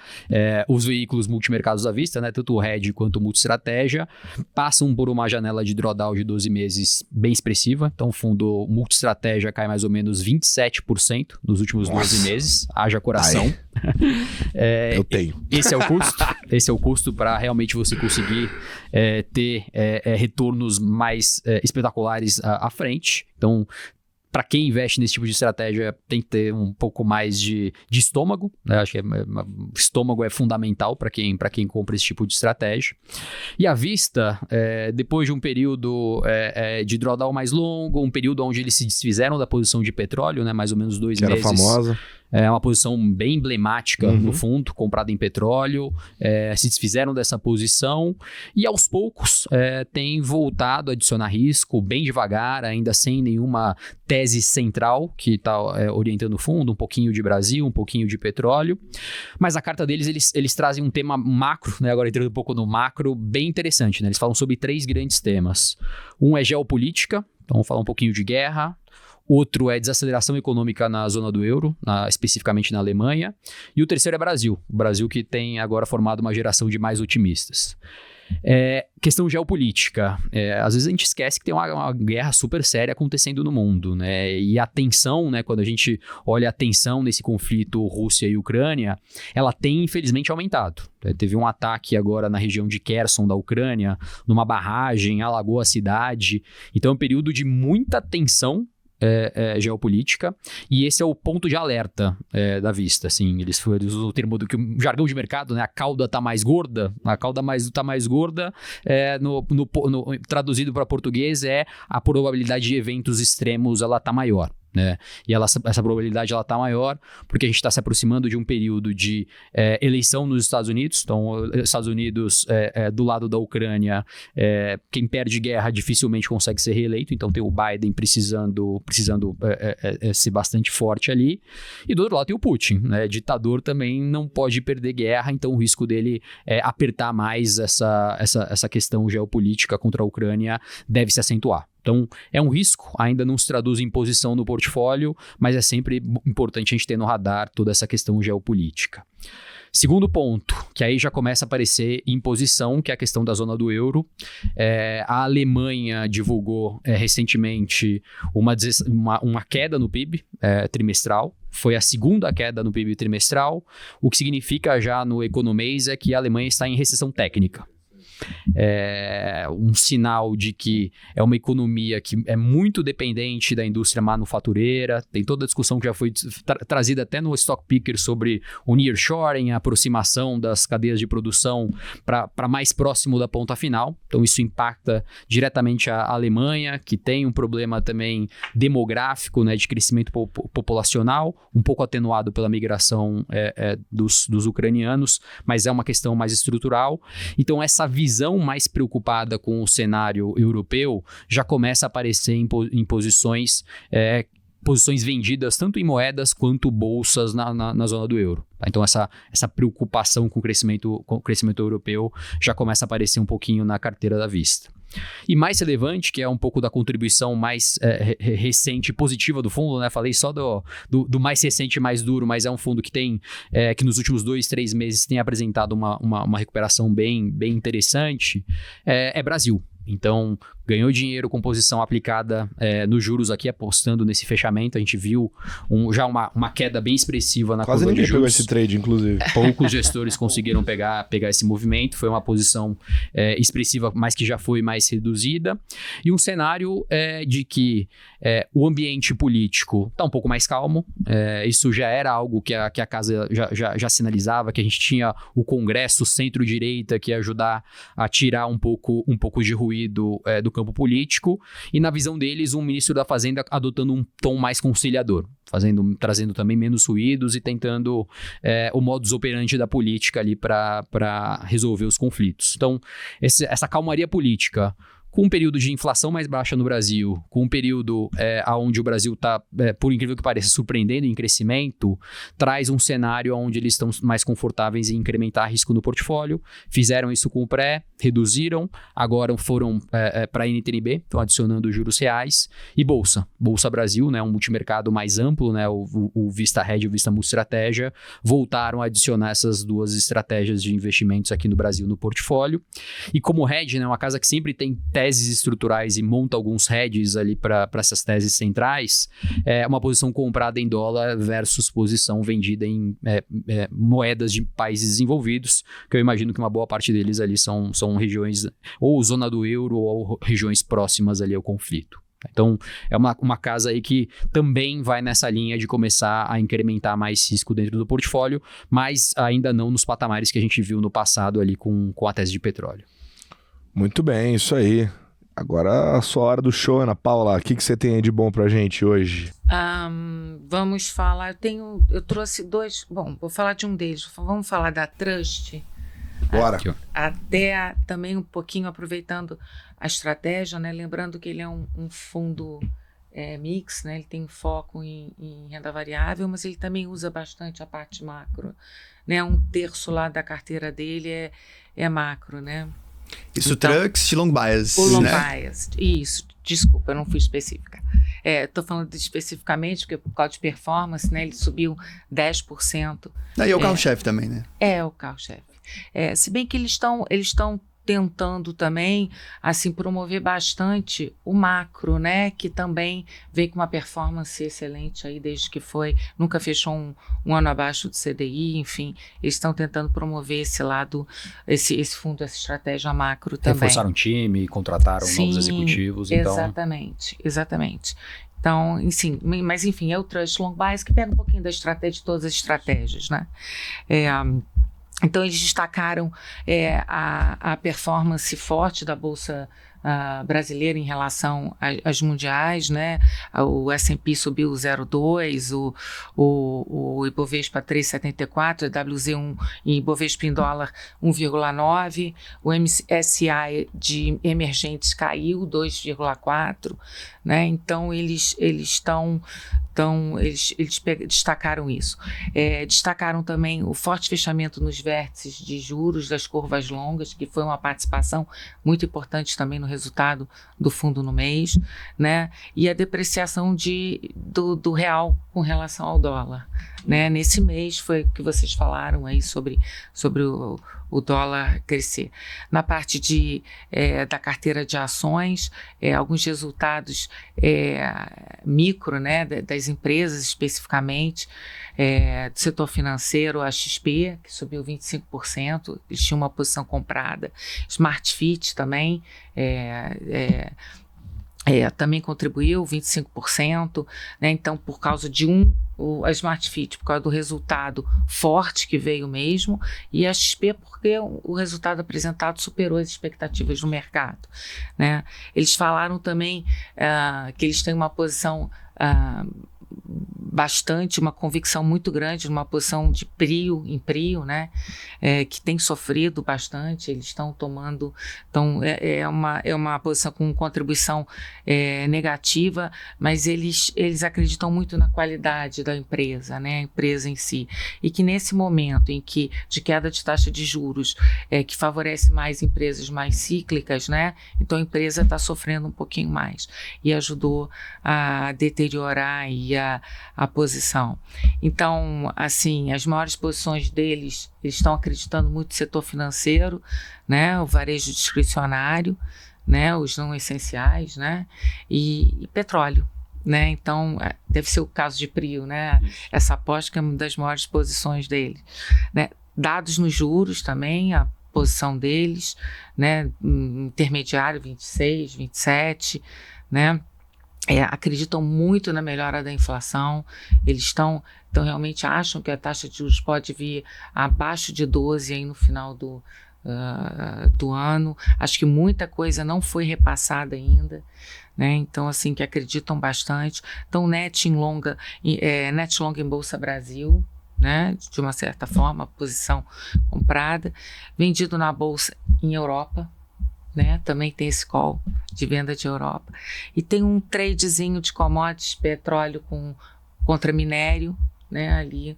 os veículos multimercados à vista, né, tanto o hedge quanto o multiestratégia, passam por uma janela de drawdown de 12 meses bem expressiva. Então, o fundo multiestratégia cai mais ou menos 27% nos últimos 12 meses, haja coração. Eu tenho. Esse é o custo para realmente você conseguir ter retornos mais espetaculares à frente. Então, para quem investe nesse tipo de estratégia, tem que ter um pouco mais de estômago, né? Acho que estômago é fundamental para quem compra esse tipo de estratégia. E à vista, depois de um período de drawdown mais longo, um período onde eles se desfizeram da posição de petróleo, né? Mais ou menos 2 meses. Que era famosa. É uma posição bem emblemática no fundo, comprada em petróleo, se desfizeram dessa posição e aos poucos tem voltado a adicionar risco bem devagar, ainda sem nenhuma tese central que está orientando o fundo, um pouquinho de Brasil, um pouquinho de petróleo, mas a carta deles, eles trazem um tema macro, né? Agora entrando um pouco no macro, bem interessante, né? Eles falam sobre 3 grandes temas. Um é geopolítica, então vamos falar um pouquinho de guerra. Outro é desaceleração econômica na zona do euro, especificamente na Alemanha. E o terceiro é Brasil. O Brasil que tem agora formado uma geração de mais otimistas. Questão geopolítica. Às vezes a gente esquece que tem uma guerra super séria acontecendo no mundo, né? E a tensão, né, quando a gente olha a tensão nesse conflito Rússia e Ucrânia, ela tem infelizmente aumentado. Teve um ataque agora na região de Kherson da Ucrânia, numa barragem, alagou a cidade. Então é um período de muita tensão geopolítica, e esse é o ponto de alerta da Vista, assim, eles usam o termo que o jargão de mercado, né, a cauda tá mais gorda, tá mais gorda, traduzido para português a probabilidade de eventos extremos, ela tá maior. Né? E essa probabilidade está maior porque a gente está se aproximando de um período de eleição nos Estados Unidos. Então, Estados Unidos do lado da Ucrânia, quem perde guerra dificilmente consegue ser reeleito. Então, tem o Biden precisando ser bastante forte ali. E do outro lado tem o Putin, né? Ditador também não pode perder guerra, então o risco dele apertar mais essa questão geopolítica contra a Ucrânia deve se acentuar. Então, é um risco, ainda não se traduz em posição no portfólio, mas é sempre importante a gente ter no radar toda essa questão geopolítica. Segundo ponto, que aí já começa a aparecer em posição, que é a questão da zona do euro. A Alemanha divulgou recentemente uma queda no PIB trimestral. Foi a segunda queda no PIB trimestral, o que significa já no economês é que a Alemanha está em recessão técnica. Um sinal de que é uma economia que é muito dependente da indústria manufatureira. Tem toda a discussão que já foi trazida até no Stock Picker sobre o nearshoring, a aproximação das cadeias de produção para mais próximo da ponta final. Então isso impacta diretamente a Alemanha, que tem um problema também demográfico, né, de crescimento populacional, um pouco atenuado pela migração dos ucranianos, mas é uma questão mais estrutural. Então essa visão mais preocupada com o cenário europeu já começa a aparecer em posições vendidas tanto em moedas quanto bolsas na zona do euro. Então essa preocupação com o crescimento europeu já começa a aparecer um pouquinho na carteira da Vista. E mais relevante, que é um pouco da contribuição mais recente e positiva do fundo, né? Falei só do mais recente e mais duro, mas é um fundo que tem que nos últimos 2-3 meses tem apresentado uma recuperação bem interessante, é Brasil. Então, ganhou dinheiro com posição aplicada nos juros aqui, apostando nesse fechamento. A gente viu já uma queda bem expressiva na curva de juros. Quase ninguém pegou esse trade, inclusive. Poucos gestores conseguiram pegar esse movimento. Foi uma posição expressiva, mas que já foi mais reduzida. E um cenário de que o ambiente político está um pouco mais calmo. Isso já era algo que a casa já sinalizava, que a gente tinha o Congresso centro-direita que ia ajudar a tirar um pouco de ruído do campo político, e na visão deles, um ministro da Fazenda adotando um tom mais conciliador, trazendo também menos ruídos e tentando o modus operandi da política ali para resolver os conflitos. Então, essa calmaria política, com um período de inflação mais baixa no Brasil, com um período onde o Brasil está, por incrível que pareça, surpreendendo em crescimento, traz um cenário onde eles estão mais confortáveis em incrementar risco no portfólio. Fizeram isso com o pré, reduziram, agora foram para a NTNB, estão adicionando juros reais, e Bolsa Brasil, né, um multimercado mais amplo, né, o Vista Red e o Vista Multistratégia, voltaram a adicionar essas duas estratégias de investimentos aqui no Brasil no portfólio. E como hedge, né, uma casa que sempre tem teses estruturais e monta alguns hedges ali para essas teses centrais, uma posição comprada em dólar versus posição vendida em moedas de países desenvolvidos, que eu imagino que uma boa parte deles ali são regiões ou zona do euro ou regiões próximas ali ao conflito. Então, é uma casa aí que também vai nessa linha de começar a incrementar mais risco dentro do portfólio, mas ainda não nos patamares que a gente viu no passado ali com a tese de petróleo. Muito bem, isso aí. Agora a sua hora do show, Ana Paula. O que você tem aí de bom pra gente hoje? Vamos falar... Eu trouxe dois... Bom, vou falar de um deles. Vamos falar da Trust. Bora. Até também um pouquinho aproveitando a estratégia, né? Lembrando que ele é um fundo mix, né? Ele tem foco em renda variável, mas ele também usa bastante a parte macro, né? 1/3 lá da carteira dele é macro, né? Isso, então, Trucks de long bias, o long né? bias, isso, desculpa, eu não fui específica. Estou falando especificamente porque por causa de performance, né, ele subiu 10%. E é o carro-chefe também, né? É o carro-chefe. Se bem que eles estão tentando também, assim, promover bastante o macro, né, que também veio com uma performance excelente aí desde que nunca fechou um ano abaixo do CDI, enfim, eles estão tentando promover esse lado, esse fundo, essa estratégia macro também. Reforçaram o time, contrataram novos executivos, então... Exatamente. Então, mas enfim, é o Trust Long Bias que pega um pouquinho da estratégia, de todas as estratégias, né? Então, eles destacaram a performance forte da Bolsa brasileira em relação às mundiais, né? O S&P subiu 0,2, o Ibovespa 3,74, a WZ1 e Ibovespa em dólar 1,9, o MSCI de emergentes caiu 2,4, né? Então, eles destacaram isso. Destacaram também o forte fechamento nos vértices de juros das curvas longas, que foi uma participação muito importante também no resultado do fundo no mês, né? E a depreciação do real com relação ao dólar, né? Nesse mês foi o que vocês falaram aí sobre o dólar crescer. Na parte da carteira de ações, alguns resultados micro, né, das empresas especificamente, do setor financeiro, a XP, que subiu 25%, eles tinham uma posição comprada. Smart Fit também, também contribuiu 25%, né? Então, por causa de a Smart Fit, por causa do resultado forte que veio mesmo, e a XP porque o resultado apresentado superou as expectativas do mercado, né? Eles falaram também que eles têm uma posição uma convicção muito grande numa posição de em Prio, né? Que tem sofrido bastante, eles estão tomando, é uma posição com contribuição negativa, mas eles acreditam muito na qualidade da empresa, né? A empresa em si, e que nesse momento de queda de taxa de juros, que favorece mais empresas mais cíclicas, né? Então a empresa está sofrendo um pouquinho mais e ajudou a deteriorar aí a posição. Então, assim, as maiores posições deles, eles estão acreditando muito no setor financeiro, né? O varejo discricionário, né? Os não essenciais, né? E petróleo, né? Então, deve ser o caso de Prio, né? Essa aposta que é uma das maiores posições deles, né? Dados nos juros também, a posição deles, né? Intermediário 26, 27, né? Acreditam muito na melhora da inflação, eles realmente acham que a taxa de juros pode vir abaixo de 12 aí no final do do ano. Acho que muita coisa não foi repassada ainda, né? Então, assim, que acreditam bastante. Então, net longa em Bolsa Brasil, né? De uma certa forma, posição comprada, vendido na Bolsa em Europa, né? Também tem esse call de venda de Europa. E tem um tradezinho de commodities, petróleo contra minério, né? Ali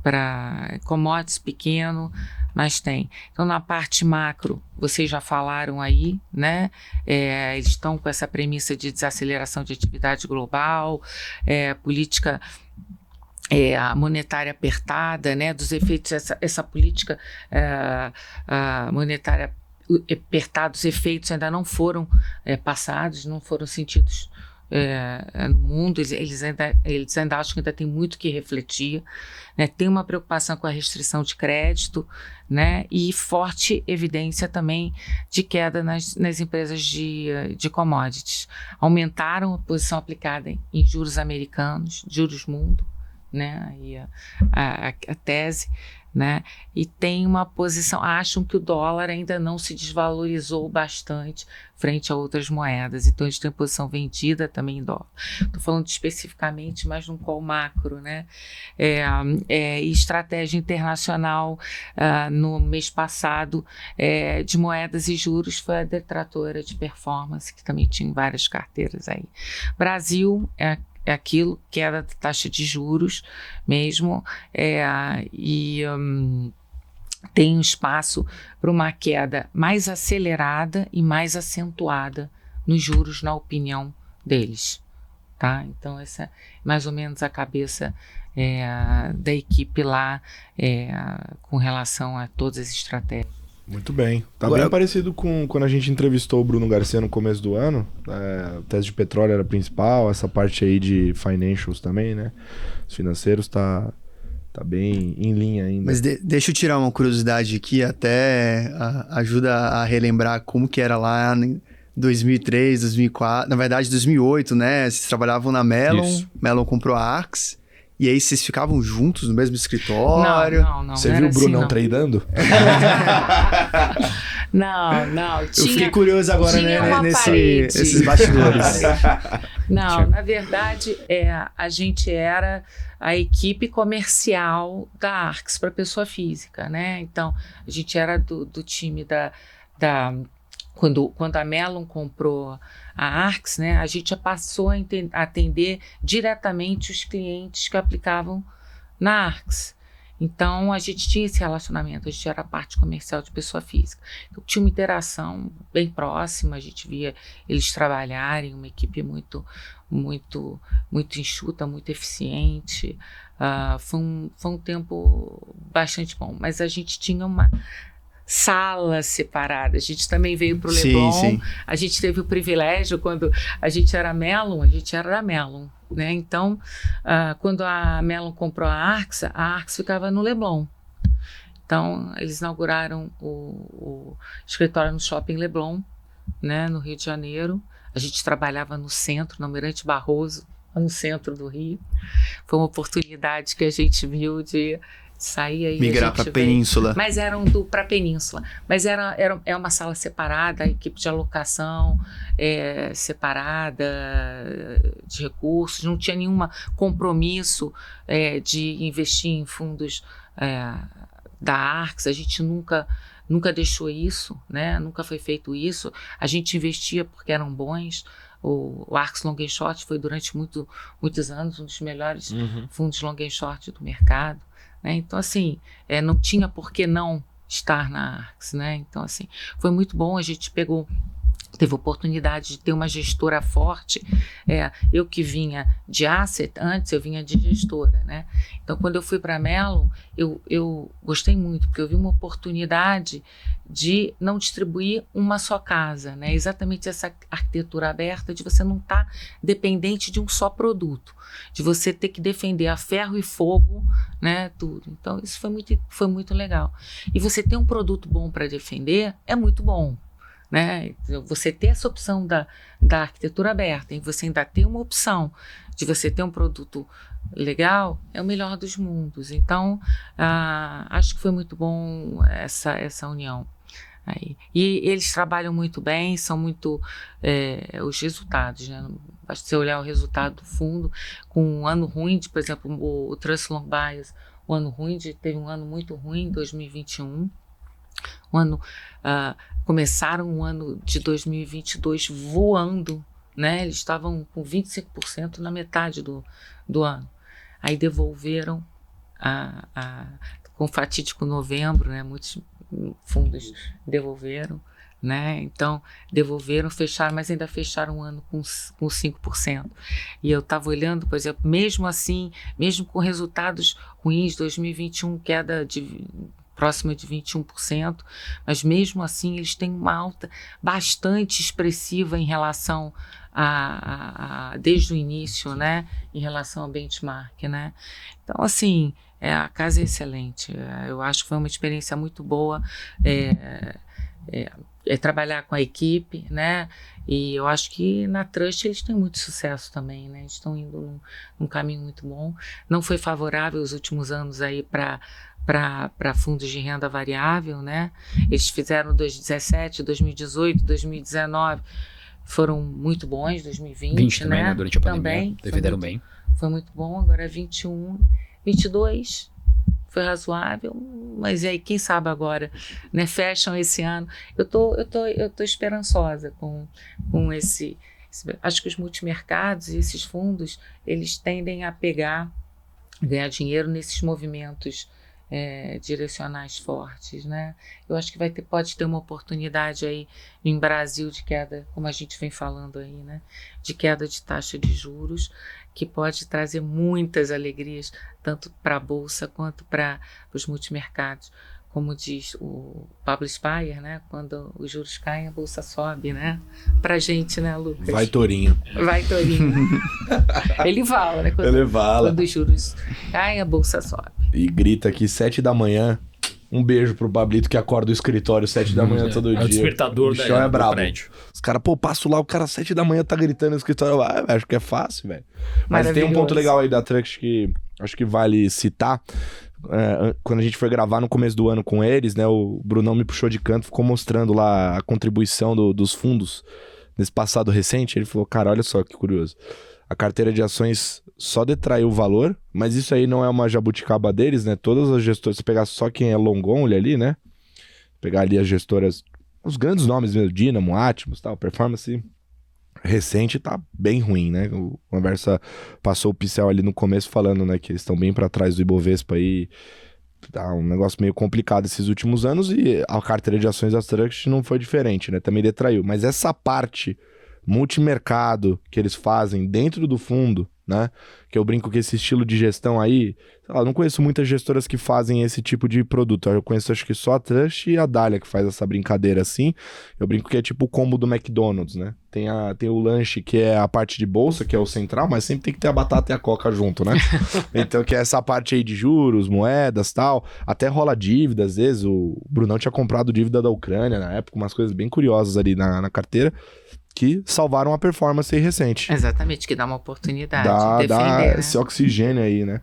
para commodities pequeno, mas tem. Então, na parte macro, vocês já falaram aí, né? Eles estão com essa premissa de desaceleração de atividade global, política monetária apertada, né? Dos efeitos, essa política monetária apertada, os efeitos ainda não foram passados, não foram sentidos no mundo, eles ainda acham que ainda tem muito que refletir, né? Tem uma preocupação com a restrição de crédito, né? E forte evidência também de queda nas empresas de commodities. Aumentaram a posição aplicada em juros americanos, juros mundo, né? Aí a tese, né? E tem uma posição, acham que o dólar ainda não se desvalorizou bastante frente a outras moedas, então eles têm posição vendida também em dólar. Estou falando especificamente, mas num call macro, né? Estratégia internacional no mês passado de moedas e juros foi a detratora de performance, que também tinha várias carteiras aí. Brasil é aquilo, queda da taxa de juros mesmo, tem um espaço para uma queda mais acelerada e mais acentuada nos juros, na opinião deles, tá? Então, essa é mais ou menos a cabeça da equipe lá com relação a todas as estratégias. Muito bem. Tá bem parecido com quando a gente entrevistou o Bruno Garcia no começo do ano. A tese de petróleo era a principal, essa parte aí de financials também, né? Os financeiros tá bem em linha ainda. Mas deixa eu tirar uma curiosidade aqui, até ajuda a relembrar como que era lá em 2003, 2004, na verdade 2008, né? Vocês trabalhavam na Mellon, Isso. Mellon comprou a Arx. E aí vocês ficavam juntos no mesmo escritório? Não. Você viu o Brunão assim, tradando? Não. Eu fiquei curioso agora, né, nesses bastidores. Não, na verdade, a gente era a equipe comercial da Arx para pessoa física, né? Então, a gente era do time Quando a Mellon comprou a Arx, né, a gente já passou a atender diretamente os clientes que aplicavam na Arx. Então, a gente tinha esse relacionamento, a gente era a parte comercial de pessoa física. Então, tinha uma interação bem próxima, a gente via eles trabalharem, uma equipe muito enxuta, muito eficiente. Foi um tempo bastante bom, mas a gente tinha uma sala separada. A gente também veio para o Leblon. Sim. A gente teve o privilégio, quando a gente era Mellon, a gente era da Mellon, né? Então, quando a Mellon comprou a Arx ficava no Leblon. Então, eles inauguraram o escritório no Shopping Leblon, né, no Rio de Janeiro. A gente trabalhava no centro, no Almirante Barroso, no centro do Rio. Foi uma oportunidade que a gente viu de sair aí, migrar para a Península. Mas eram para a Península. Mas é uma sala separada, a equipe de alocação separada de recursos, não tinha nenhum compromisso de investir em fundos da Arx, a gente nunca deixou isso, né? Nunca foi feito isso. A gente investia porque eram bons. O Arx Long and Short foi durante muitos anos um dos melhores fundos Long and Short do mercado. Então, assim, não tinha por que não estar na Arx, né? Então, assim, foi muito bom. A gente teve oportunidade de ter uma gestora forte. Eu que vinha de asset, antes eu vinha de gestora, né? Então, quando eu fui para a Mellon, eu gostei muito, porque eu vi uma oportunidade de não distribuir uma só casa, né? Exatamente essa arquitetura aberta de você não estar dependente de um só produto, de você ter que defender a ferro e fogo, né? Tudo. Então, isso foi muito legal. E você ter um produto bom para defender é muito bom, né? Você ter essa opção da arquitetura aberta e você ainda ter uma opção de você ter um produto legal, é o melhor dos mundos. Então, acho que foi muito bom essa união. Aí. E eles trabalham muito bem, são muito os resultados, né? Basta você olhar o resultado do fundo, com um ano ruim, por exemplo, o Trust Long Bias, o ano ruim, teve um ano muito ruim, 2021. Começaram o ano de 2022 voando, né? Eles estavam com 25% na metade do ano. Aí devolveram com fatídico novembro, né? Muitos fundos devolveram, né? Então, devolveram, fecharam, mas ainda fecharam o ano com 5%. E eu estava olhando, por exemplo, mesmo assim, mesmo com resultados ruins, 2021, queda próxima de 21%, mas mesmo assim eles têm uma alta bastante expressiva em relação desde o início, né? Em relação ao benchmark, né? Então, assim, a casa é excelente. Eu acho que foi uma experiência muito boa. Trabalhar com a equipe, né? E eu acho que na Trust eles têm muito sucesso também, né? Eles estão indo num caminho muito bom. Não foi favorável os últimos anos aí para fundos de renda variável, né? Eles fizeram 2017, 2018, 2019, foram muito bons, 2020, 20 também, né? Durante a pandemia, defenderam bem. Foi muito bom, agora 21, 22... foi razoável, mas e aí, quem sabe agora, né? Fecham esse ano. Eu tô esperançosa com esse. Acho que os multimercados e esses fundos, eles tendem a ganhar dinheiro nesses movimentos direcionais fortes, né? Eu acho que pode ter uma oportunidade aí em Brasil de queda, como a gente vem falando aí, né? De queda de taxa de juros, que pode trazer muitas alegrias, tanto para a Bolsa quanto para os multimercados. Como diz o Pablo Spyer, né? Quando os juros caem, a Bolsa sobe, né? Pra gente, né, Lucas? Vai, Torinho. Vai, Torinho. Ele fala, né? Quando os juros caem, a Bolsa sobe. E grita aqui 7 da manhã. Um beijo pro Pablito que acorda o escritório 7 da manhã todo dia. É o despertador do brabo. Prédio. Os caras, passo lá, o cara 7 da manhã tá gritando no escritório. Acho que é fácil, velho. Mas tem um ponto legal aí da Trust que acho que vale citar. Quando a gente foi gravar no começo do ano com eles, né? O Brunão me puxou de canto, ficou mostrando lá a contribuição dos fundos nesse passado recente. Ele falou, cara, olha só que curioso. A carteira de ações só detraiu o valor, mas isso aí não é uma jabuticaba deles, né? Todas as gestoras, se pegar só quem é long only ali, né? Pegar ali as gestoras, os grandes nomes mesmo, Dynamo, Atmos, tal, performance recente tá bem ruim, né? O Conversa passou o pincel ali no começo falando, né, que eles estão bem para trás do Ibovespa aí. Tá um negócio meio complicado esses últimos anos e a carteira de ações da Trust não foi diferente, né? Também detraiu. Mas essa parte multimercado que eles fazem dentro do fundo, né? Que eu brinco que esse estilo de gestão aí, sei lá, eu não conheço muitas gestoras que fazem esse tipo de produto. Eu conheço acho que só a Trust e a Dália que faz essa brincadeira assim. Eu brinco que é tipo o combo do McDonald's, né? Tem o lanche que é a parte de bolsa, que é o central, mas sempre tem que ter a batata e a coca junto, né? Então que é essa parte aí de juros, moedas, tal. Até rola dívida, às vezes. O Brunão tinha comprado dívida da Ucrânia na época, umas coisas bem curiosas ali na carteira, que salvaram a performance aí recente. Exatamente, que dá uma oportunidade de dá defender, esse oxigênio aí, né?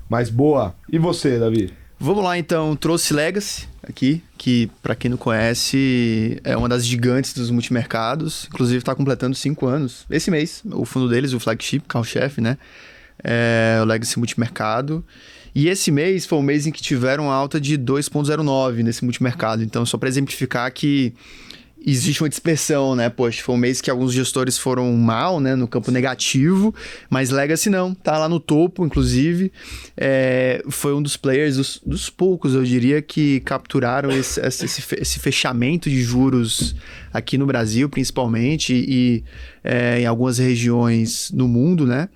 Mas boa. E você, Davi? Vamos lá, então. Trouxe Legacy aqui, que para quem não conhece, é uma das gigantes dos multimercados. Inclusive está completando 5 anos. Esse mês, o fundo deles, o flagship, carro-chefe, né? O Legacy Multimercado. E esse mês foi o mês em que tiveram uma alta de 2,09 nesse multimercado. Então, só para exemplificar que existe uma dispersão, né? Poxa, foi um mês que alguns gestores foram mal, né? No campo negativo, mas Legacy não, tá lá no topo, inclusive. Foi um dos players, dos poucos, eu diria, que capturaram esse fechamento de juros aqui no Brasil, principalmente, e em algumas regiões no mundo, né?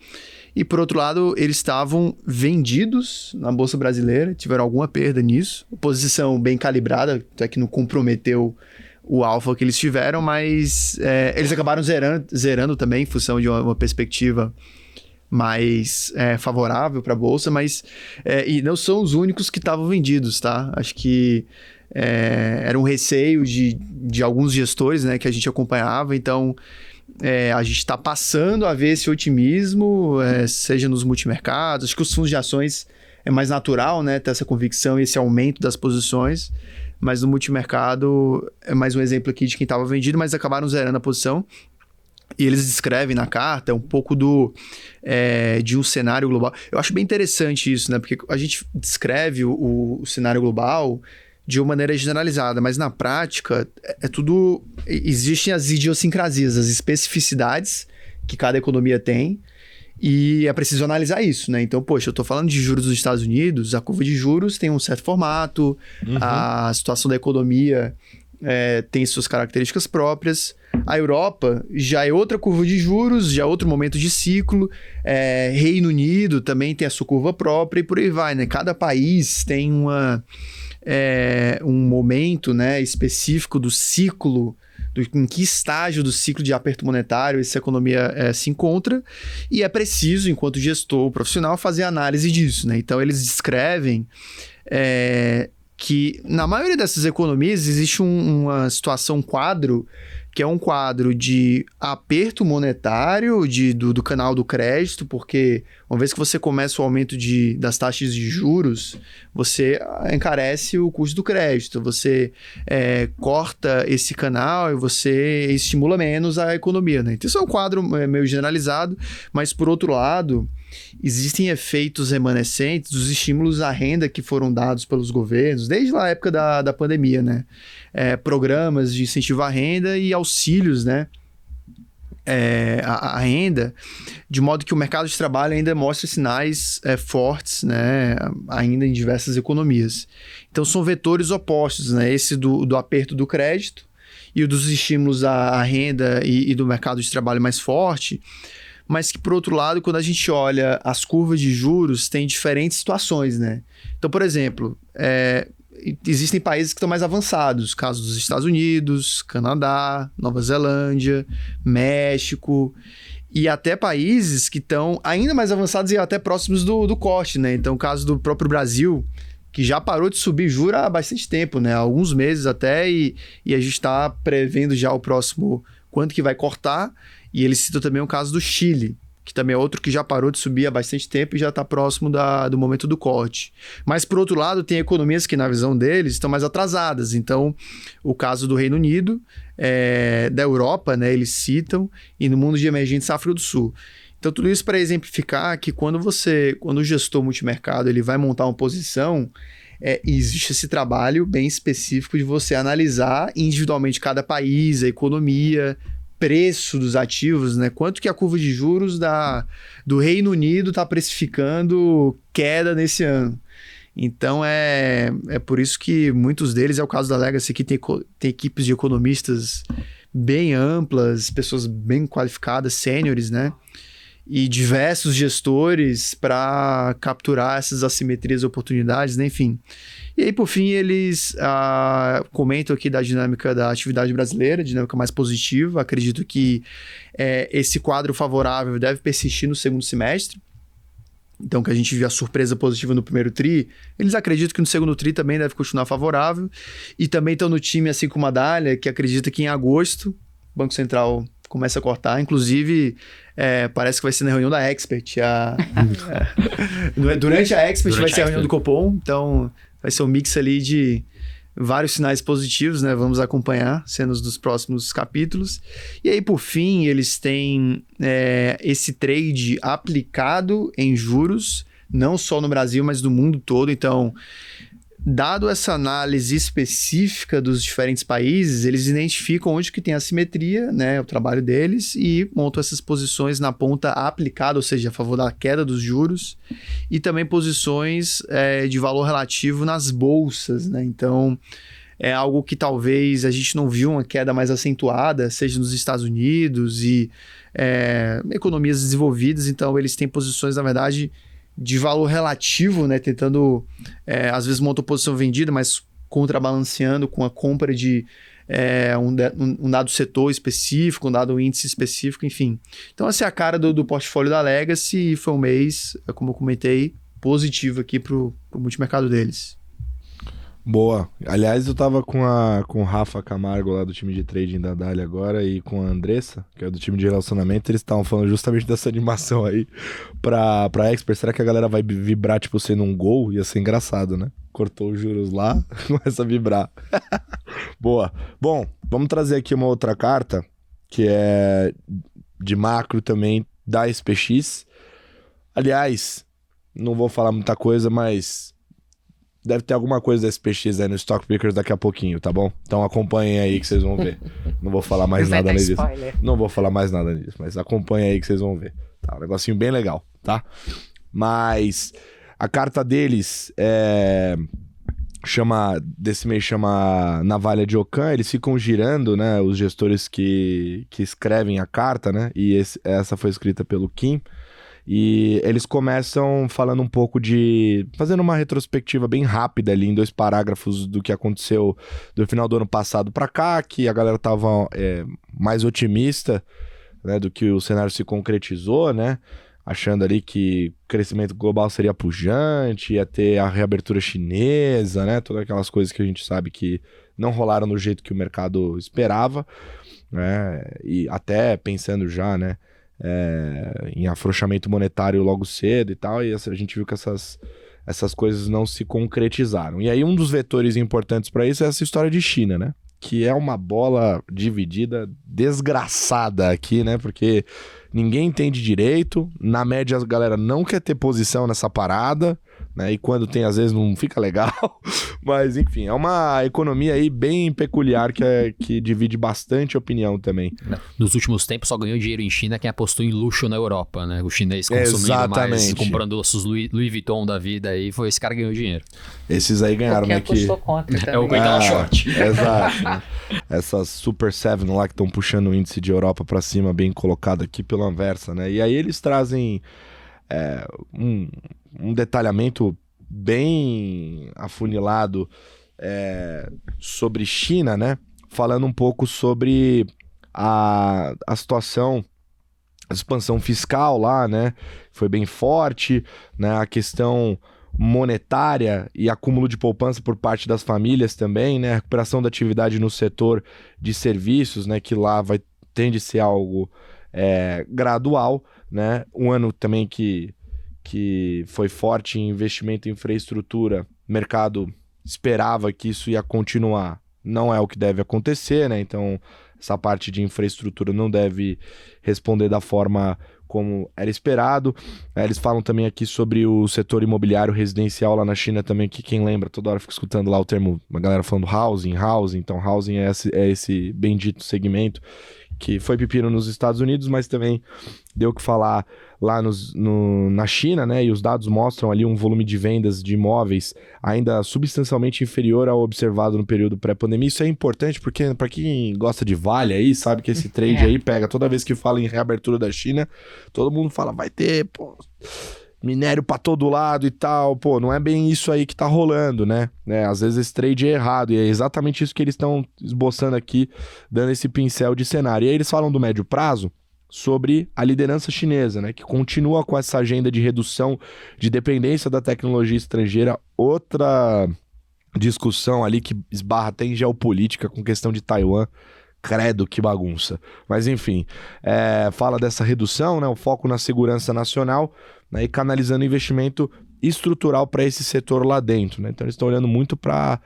E, por outro lado, eles estavam vendidos na Bolsa Brasileira, tiveram alguma perda nisso. Posição bem calibrada, até que não comprometeu o alfa que eles tiveram, mas eles acabaram zerando também em função de uma perspectiva mais favorável para a Bolsa, mas e não são os únicos que estavam vendidos, tá? Acho que era um receio de alguns gestores, né, que a gente acompanhava, então a gente está passando a ver esse otimismo, seja nos multimercados. Acho que os fundos de ações é mais natural, né, ter essa convicção e esse aumento das posições, mas no multimercado é mais um exemplo aqui de quem estava vendido, mas acabaram zerando a posição. E eles descrevem na carta um pouco de um cenário global. Eu acho bem interessante isso, né? Porque a gente descreve o cenário global de uma maneira generalizada, mas na prática é tudo... Existem as idiosincrasias, as especificidades que cada economia tem, e é preciso analisar isso, né? Então, poxa, eu tô falando de juros dos Estados Unidos, a curva de juros tem um certo formato, a situação da economia tem suas características próprias. A Europa já é outra curva de juros, já é outro momento de ciclo. Reino Unido também tem a sua curva própria e por aí vai, né? Cada país tem um momento, né, específico do ciclo, em que estágio do ciclo de aperto monetário essa economia se encontra, e é preciso, enquanto gestor profissional, fazer análise disso, né? Então, eles descrevem que, na maioria dessas economias, existe uma situação, um quadro, que é um quadro de aperto monetário do canal do crédito, porque uma vez que você começa o aumento das taxas de juros, você encarece o custo do crédito, você corta esse canal e você estimula menos a economia, né? Então, isso é um quadro meio generalizado, mas, por outro lado, existem efeitos remanescentes dos estímulos à renda que foram dados pelos governos, desde a época da pandemia, né? Programas de incentivo à renda e auxílios, né? A renda, de modo que o mercado de trabalho ainda mostra sinais fortes, né? Ainda em diversas economias. Então, são vetores opostos, né? Esse do aperto do crédito e o dos estímulos à renda e do mercado de trabalho mais forte, mas que, por outro lado, quando a gente olha as curvas de juros, tem diferentes situações, né? Então, por exemplo, existem países que estão mais avançados, caso dos Estados Unidos, Canadá, Nova Zelândia, México, e até países que estão ainda mais avançados e até próximos do corte, né? Então, o caso do próprio Brasil, que já parou de subir juros há bastante tempo, né? Há alguns meses até, e a gente está prevendo já o próximo quanto que vai cortar. E eles citam também o caso do Chile, que também é outro que já parou de subir há bastante tempo e já está próximo do momento do corte. Mas, por outro lado, tem economias que, na visão deles, estão mais atrasadas. Então, o caso do Reino Unido, da Europa, né, eles citam, e no mundo de emergentes África do Sul. Então, tudo isso para exemplificar que quando o gestor multimercado ele vai montar uma posição, existe esse trabalho bem específico de você analisar individualmente cada país, a economia, preço dos ativos, né? Quanto que a curva de juros do Reino Unido está precificando queda nesse ano. Então, é por isso que muitos deles, é o caso da Legacy, que tem equipes de economistas bem amplas, pessoas bem qualificadas, sêniores, né? E diversos gestores para capturar essas assimetrias e oportunidades, né? Enfim. E aí, por fim, eles comentam aqui da dinâmica da atividade brasileira, dinâmica mais positiva. Acredito que esse quadro favorável deve persistir no segundo semestre. Então, que a gente viu a surpresa positiva no primeiro TRI, eles acreditam que no segundo TRI também deve continuar favorável. E também estão no time, assim como a Dália, que acredita que em agosto o Banco Central começa a cortar. Inclusive, parece que vai ser na reunião da Expert. Durante a Expert vai ser a reunião do Copom. Então, vai ser um mix ali de vários sinais positivos, né? Vamos acompanhar cenas dos próximos capítulos. E aí, por fim, eles têm esse trade aplicado em juros, não só no Brasil, mas no mundo todo. Então, dado essa análise específica dos diferentes países, eles identificam onde que tem assimetria, né, o trabalho deles, e montam essas posições na ponta aplicada, ou seja, a favor da queda dos juros, e também posições de valor relativo nas bolsas, né? Então, é algo que talvez a gente não viu uma queda mais acentuada, seja nos Estados Unidos e economias desenvolvidas. Então, eles têm posições, na verdade, de valor relativo, né? Tentando, às vezes, montar posição vendida, mas contrabalanceando com a compra de um dado setor específico, um dado índice específico, enfim. Então, essa é a cara do portfólio da Legacy, e foi um mês, como eu comentei, positivo aqui para o multimercado deles. Boa. Aliás, eu tava com o Rafa Camargo lá do time de trading da Dália agora e com a Andressa, que é do time de relacionamento, eles estavam falando justamente dessa animação aí pra Expert. Será que a galera vai vibrar, tipo, sendo um gol? Ia ser engraçado, né? Cortou os juros lá, começa a vibrar. Boa. Bom, vamos trazer aqui uma outra carta, que é de macro também, da SPX. Aliás, não vou falar muita coisa, mas deve ter alguma coisa da SPX aí no Stock Pickers daqui a pouquinho, tá bom? Então acompanhem aí que vocês vão ver. Não vou falar mais nada nisso. Não vou falar mais nada nisso, mas acompanhem aí que vocês vão ver. Tá, um negocinho bem legal, tá? Mas a carta deles desse mês chama Navalha de Ockham. Eles ficam girando, né? Os gestores que escrevem a carta, né? E essa foi escrita pelo Kim. E eles começam falando um pouco fazendo uma retrospectiva bem rápida ali em 2 parágrafos do que aconteceu do final do ano passado para cá, que a galera tava mais otimista, né, do que o cenário se concretizou, né? Achando ali que o crescimento global seria pujante, ia ter a reabertura chinesa, né? Todas aquelas coisas que a gente sabe que não rolaram do jeito que o mercado esperava, né? E até pensando já, né? Em afrouxamento monetário logo cedo e tal, e a gente viu que essas coisas não se concretizaram. E aí um dos vetores importantes para isso é essa história de China, né? Que é uma bola dividida desgraçada aqui, né? Porque ninguém entende direito, na média a galera não quer ter posição nessa parada, né? E quando tem, às vezes não fica legal, mas enfim, é uma economia aí bem peculiar que divide bastante opinião também. Nos últimos tempos só ganhou dinheiro em China quem apostou em luxo na Europa, né? O chinês consumindo mais, comprando ossos Louis Vuitton da vida aí, foi esse cara que ganhou dinheiro. Esses aí ganharam, né? Porque apostou contra também. O coitado short. Exato. Né? Essas Super 7 lá que estão puxando o índice de Europa para cima, bem colocado aqui pela Anversa, né? E aí eles trazem um detalhamento bem afunilado sobre China, né? Falando um pouco sobre a situação, a expansão fiscal lá, né? Foi bem forte, né? A questão monetária e acúmulo de poupança por parte das famílias também, né? A recuperação da atividade no setor de serviços, né? Que lá tende a ser algo gradual, né? Um ano também que foi forte em investimento em infraestrutura, o mercado esperava que isso ia continuar. Não é o que deve acontecer, né? Então, essa parte de infraestrutura não deve responder da forma como era esperado. Eles falam também aqui sobre o setor imobiliário residencial lá na China também, que quem lembra, toda hora fica escutando lá o termo, uma galera falando housing. Então, housing é esse bendito segmento que foi pepino nos Estados Unidos, mas também deu o que falar lá na China, né? E os dados mostram ali um volume de vendas de imóveis ainda substancialmente inferior ao observado no período pré-pandemia. Isso é importante porque, para quem gosta de Vale aí, sabe que esse trade aí pega. Toda vez que fala em reabertura da China, todo mundo fala, vai ter, minério pra todo lado e tal. Não é bem isso aí que tá rolando, né? Às vezes esse trade é errado, e é exatamente isso que eles estão esboçando aqui, dando esse pincel de cenário. E aí eles falam do médio prazo sobre a liderança chinesa, né? Que continua com essa agenda de redução de dependência da tecnologia estrangeira. Outra discussão ali que esbarra até em geopolítica com questão de Taiwan. Credo, que bagunça. Mas enfim, fala dessa redução, né? O foco na segurança nacional, né? E canalizando investimento estrutural para esse setor lá dentro, né? Então eles estão olhando muito para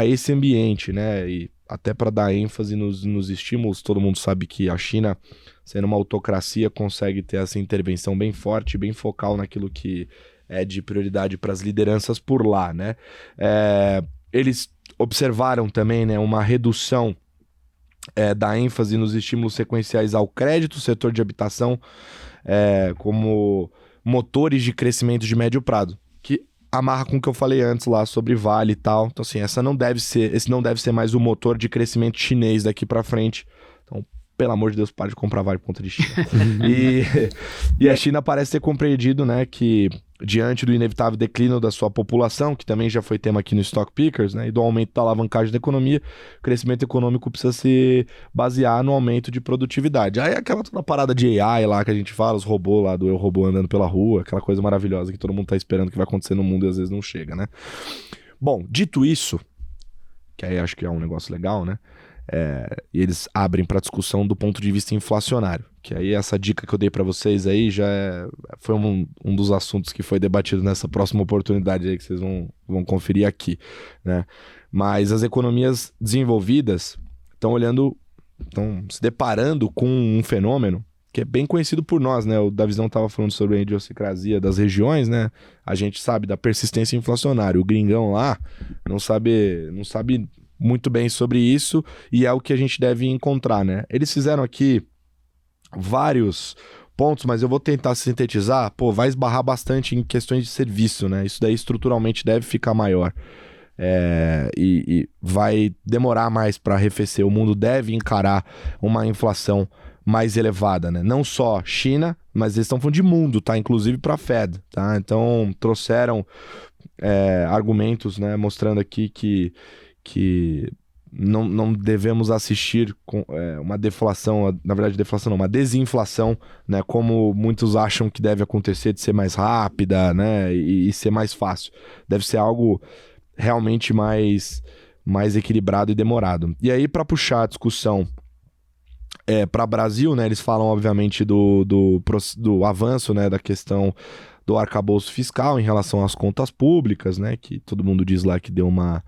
esse ambiente, né? E até para dar ênfase nos estímulos. Todo mundo sabe que a China, sendo uma autocracia, consegue ter essa intervenção bem forte, bem focal naquilo que é de prioridade para as lideranças por lá, né? Eles observaram também, né, uma redução da ênfase nos estímulos sequenciais ao crédito, setor de habitação, como motores de crescimento de médio prazo, que amarra com o que eu falei antes lá sobre Vale e tal. Então, assim, esse não deve ser mais o motor de crescimento chinês daqui para frente. Então, pelo amor de Deus, pare de comprar Vale por conta de China. E a China parece ter compreendido, né, que diante do inevitável declínio da sua população, que também já foi tema aqui no Stock Pickers, né, e do aumento da alavancagem da economia, o crescimento econômico precisa se basear no aumento de produtividade. Aí aquela toda parada de AI lá que a gente fala, os robôs lá do Eu Robô andando pela rua, aquela coisa maravilhosa que todo mundo tá esperando que vai acontecer no mundo e às vezes não chega, né? Bom, dito isso, que aí acho que é um negócio legal, né? E eles abrem para discussão do ponto de vista inflacionário, que aí essa dica que eu dei para vocês aí já foi um dos assuntos que foi debatido nessa próxima oportunidade aí que vocês vão conferir aqui, né? Mas as economias desenvolvidas estão se deparando com um fenômeno que é bem conhecido por nós, né? O Davizão estava falando sobre a idiosincrasia das regiões, né? A gente sabe da persistência inflacionária. O gringão lá não sabe muito bem sobre isso e é o que a gente deve encontrar, né? Eles fizeram aqui vários pontos, mas eu vou tentar sintetizar. Vai esbarrar bastante em questões de serviço, né? Isso daí estruturalmente deve ficar maior. E vai demorar mais para arrefecer. O mundo deve encarar uma inflação mais elevada, né? Não só China, mas eles estão falando de mundo, tá? Inclusive para a Fed, tá? Então trouxeram argumentos, né? Mostrando aqui que não devemos assistir com uma deflação, na verdade deflação não, uma desinflação, né, como muitos acham que deve acontecer, de ser mais rápida, né, e ser mais fácil. Deve ser algo realmente mais equilibrado e demorado. E aí, para puxar a discussão para o Brasil, né, eles falam obviamente do avanço, né, da questão do arcabouço fiscal em relação às contas públicas, né, que todo mundo diz lá que deu uma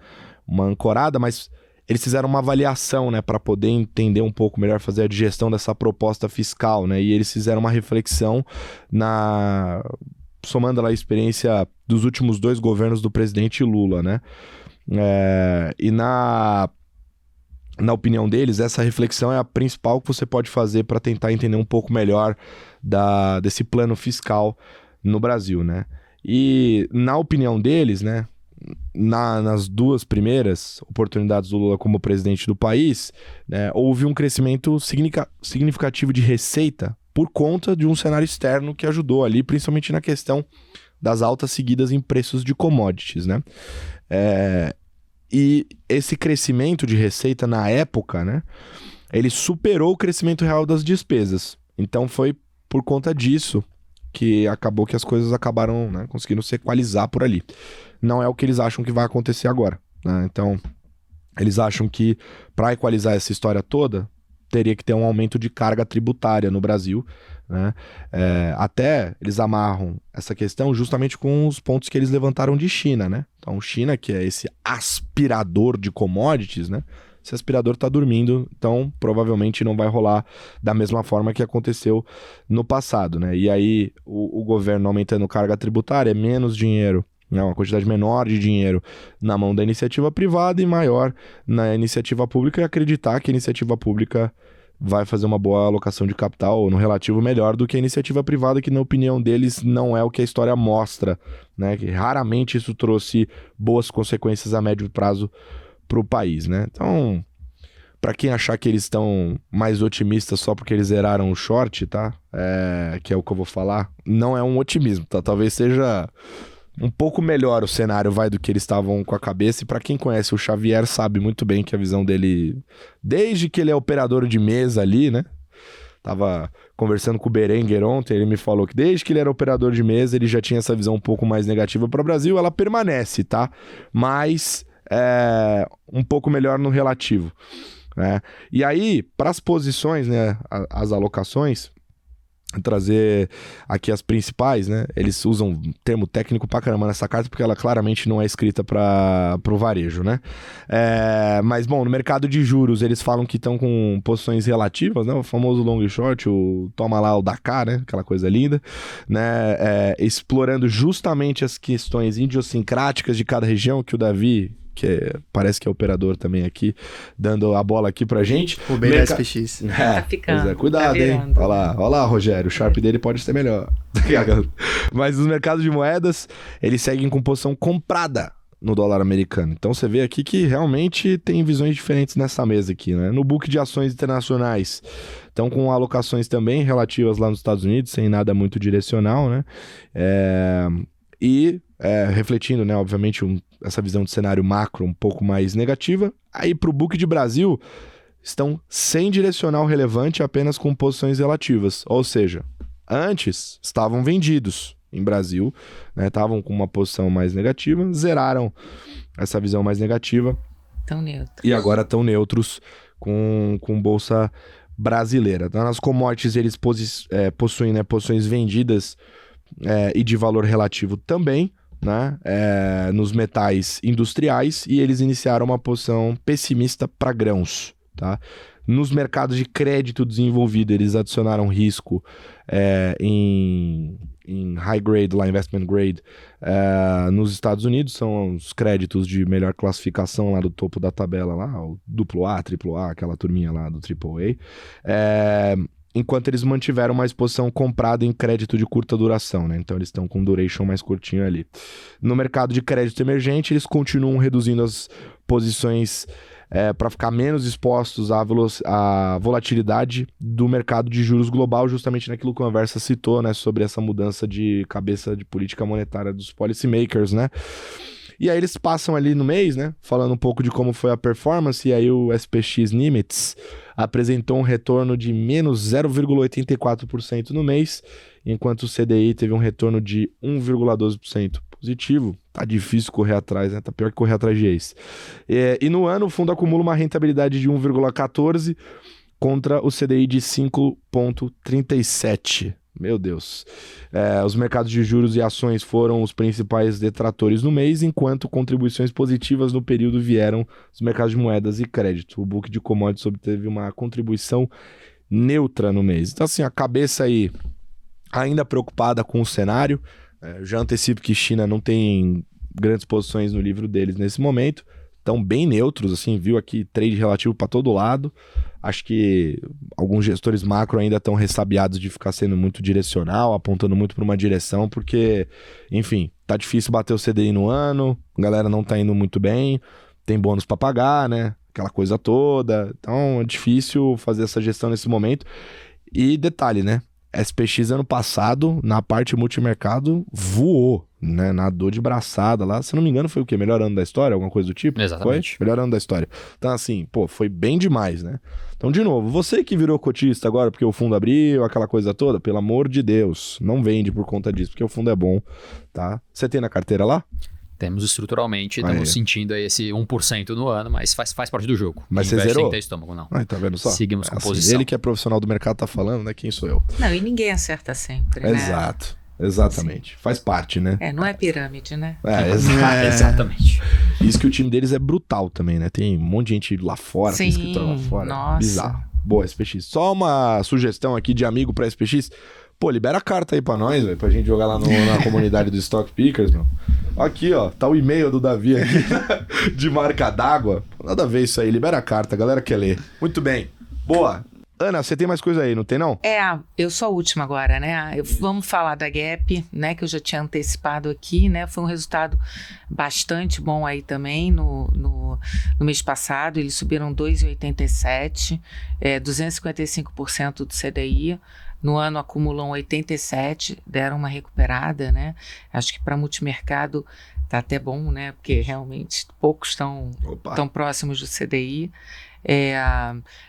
ancorada, mas eles fizeram uma avaliação, né, para poder entender um pouco melhor, fazer a digestão dessa proposta fiscal, né, e eles fizeram uma reflexão somando lá a experiência dos últimos 2 governos do presidente Lula, né, e na opinião deles, essa reflexão é a principal que você pode fazer para tentar entender um pouco melhor desse plano fiscal no Brasil, né, e na opinião deles, né, nas 2 primeiras oportunidades do Lula como presidente do país, né, houve um crescimento significativo de receita por conta de um cenário externo que ajudou ali, principalmente na questão das altas seguidas em preços de commodities, né? E esse crescimento de receita na época, né, ele superou o crescimento real das despesas. Então foi por conta disso que acabou que as coisas acabaram, né, conseguindo se equalizar por ali. Não é o que eles acham que vai acontecer agora, né? Então, eles acham que para equalizar essa história toda, teria que ter um aumento de carga tributária no Brasil, né? Até eles amarram essa questão justamente com os pontos que eles levantaram de China, né? Então, China, que é esse aspirador de commodities, né? Esse aspirador está dormindo, então provavelmente não vai rolar da mesma forma que aconteceu no passado, né? E aí o governo aumentando carga tributária, menos dinheiro, né? Uma quantidade menor de dinheiro na mão da iniciativa privada e maior na iniciativa pública, e acreditar que a iniciativa pública vai fazer uma boa alocação de capital no relativo melhor do que a iniciativa privada, que na opinião deles não é o que a história mostra, né? Que raramente isso trouxe boas consequências a médio prazo para o país, né? Então, para quem achar que eles estão mais otimistas só porque eles zeraram o short, tá? Que é o que eu vou falar, não é um otimismo, tá? Talvez seja um pouco melhor o cenário, do que eles estavam com a cabeça. E para quem conhece o Xavier sabe muito bem que a visão dele, desde que ele é operador de mesa ali, né? Tava conversando com o Berenguer ontem, ele me falou que desde que ele era operador de mesa, ele já tinha essa visão um pouco mais negativa para o Brasil. Ela permanece, tá? Mas um pouco melhor no relativo, né? E aí, para as posições, né, as alocações, trazer aqui as principais, né? Eles usam um termo técnico pra caramba nessa carta, porque ela claramente não é escrita para o varejo, né? Mas, bom, no mercado de juros, eles falam que estão com posições relativas, né? O famoso long e short, o toma lá o Dakar, né? Aquela coisa linda, né? Explorando justamente as questões idiosincráticas de cada região, que o Davi, parece que é operador também aqui, dando a bola aqui pra gente. O bem da SPX. Tá ficando. Cuidado, tá, hein? Olha lá, Rogério, o Sharp dele pode ser melhor. Mas os mercados de moedas, eles seguem com posição comprada no dólar americano. Então você vê aqui que realmente tem visões diferentes nessa mesa aqui, né? No book de ações internacionais, estão com alocações também relativas lá nos Estados Unidos, sem nada muito direcional, né? Refletindo, né, obviamente, essa visão de cenário macro um pouco mais negativa. Aí para o book de Brasil, estão sem direcional relevante, apenas com posições relativas. Ou seja, antes estavam vendidos em Brasil, né, estavam com uma posição mais negativa, zeraram essa visão mais negativa Tão neutros. E agora estão neutros com bolsa brasileira. Então, nas commodities, eles possuem, né, posições vendidas e de valor relativo também, né, nos metais industriais, e eles iniciaram uma posição pessimista para grãos, tá? Nos mercados de crédito desenvolvido, eles adicionaram risco em high grade, lá investment grade, nos Estados Unidos, são os créditos de melhor classificação lá do topo da tabela, lá, o AA, AAA, aquela turminha lá do AAA, enquanto eles mantiveram uma exposição comprada em crédito de curta duração, né? Então eles estão com um duration mais curtinho ali. No mercado de crédito emergente, eles continuam reduzindo as posições para ficar menos expostos à volatilidade do mercado de juros global, justamente naquilo que a conversa citou, né, sobre essa mudança de cabeça de política monetária dos policymakers, né? E aí eles passam ali no mês, né, falando um pouco de como foi a performance, e aí o SPX Nimitz apresentou um retorno de menos 0,84% no mês, enquanto o CDI teve um retorno de 1,12% positivo. Tá difícil correr atrás, né? Tá pior que correr atrás de ex. E no ano, o fundo acumula uma rentabilidade de 1,14 contra o CDI de 5,37. Meu Deus. Os mercados de juros e ações foram os principais detratores no mês, enquanto contribuições positivas no período vieram dos mercados de moedas e crédito. O book de commodities obteve uma contribuição neutra no mês. Então, assim, a cabeça aí ainda preocupada com o cenário. Já antecipo que China não tem grandes posições no livro deles nesse momento. Estão bem neutros, assim, viu aqui trade relativo para todo lado. Acho que alguns gestores macro ainda estão ressabiados de ficar sendo muito direcional, apontando muito para uma direção, porque, enfim, tá difícil bater o CDI no ano, a galera não tá indo muito bem, tem bônus para pagar, né? Aquela coisa toda. Então é difícil fazer essa gestão nesse momento. E detalhe, né? SPX ano passado, na parte multimercado, voou, né? Nadou de braçada lá. Se não me engano, foi o quê? Melhor ano da história? Alguma coisa do tipo? Exatamente. Foi? Melhor ano da história. Então, assim, pô, foi bem demais, né? Então, de novo, você que virou cotista agora porque o fundo abriu, aquela coisa toda, pelo amor de Deus, não vende por conta disso, porque o fundo é bom, tá? Você tem na carteira lá? Temos estruturalmente, estamos sentindo aí esse 1% no ano, mas faz parte do jogo. Mas você zerou? Sem ter estômago, não. Tá vendo só? Seguimos com a assim, posição. Ele que é profissional do mercado tá falando, né? Quem sou eu? Não, e ninguém acerta sempre, né? Exato. Exatamente. Sim. Faz parte, né? Não é pirâmide, né? Exatamente. Isso que o time deles é brutal também, né? Tem um monte de gente lá fora, Sim, tem escritório lá fora. Nossa. Bizarro. Boa, SPX. Só uma sugestão aqui de amigo pra SPX. Pô, libera a carta aí pra nós, velho, pra gente jogar lá na comunidade do Stock Pickers, meu. Aqui, ó, tá o e-mail do Davi aqui, de marca d'água. Nada a ver isso aí, libera a carta, a galera quer ler. Muito bem. Boa. Ana, você tem mais coisa aí, não tem não? Eu sou a última agora, né? Vamos falar da Gap, né? Que eu já tinha antecipado aqui, né? Foi um resultado bastante bom aí também no mês passado. Eles subiram 2,87, 255% do CDI. No ano acumulam 87, deram uma recuperada, né? Acho que para multimercado tá até bom, né? Porque realmente poucos estão próximos do CDI.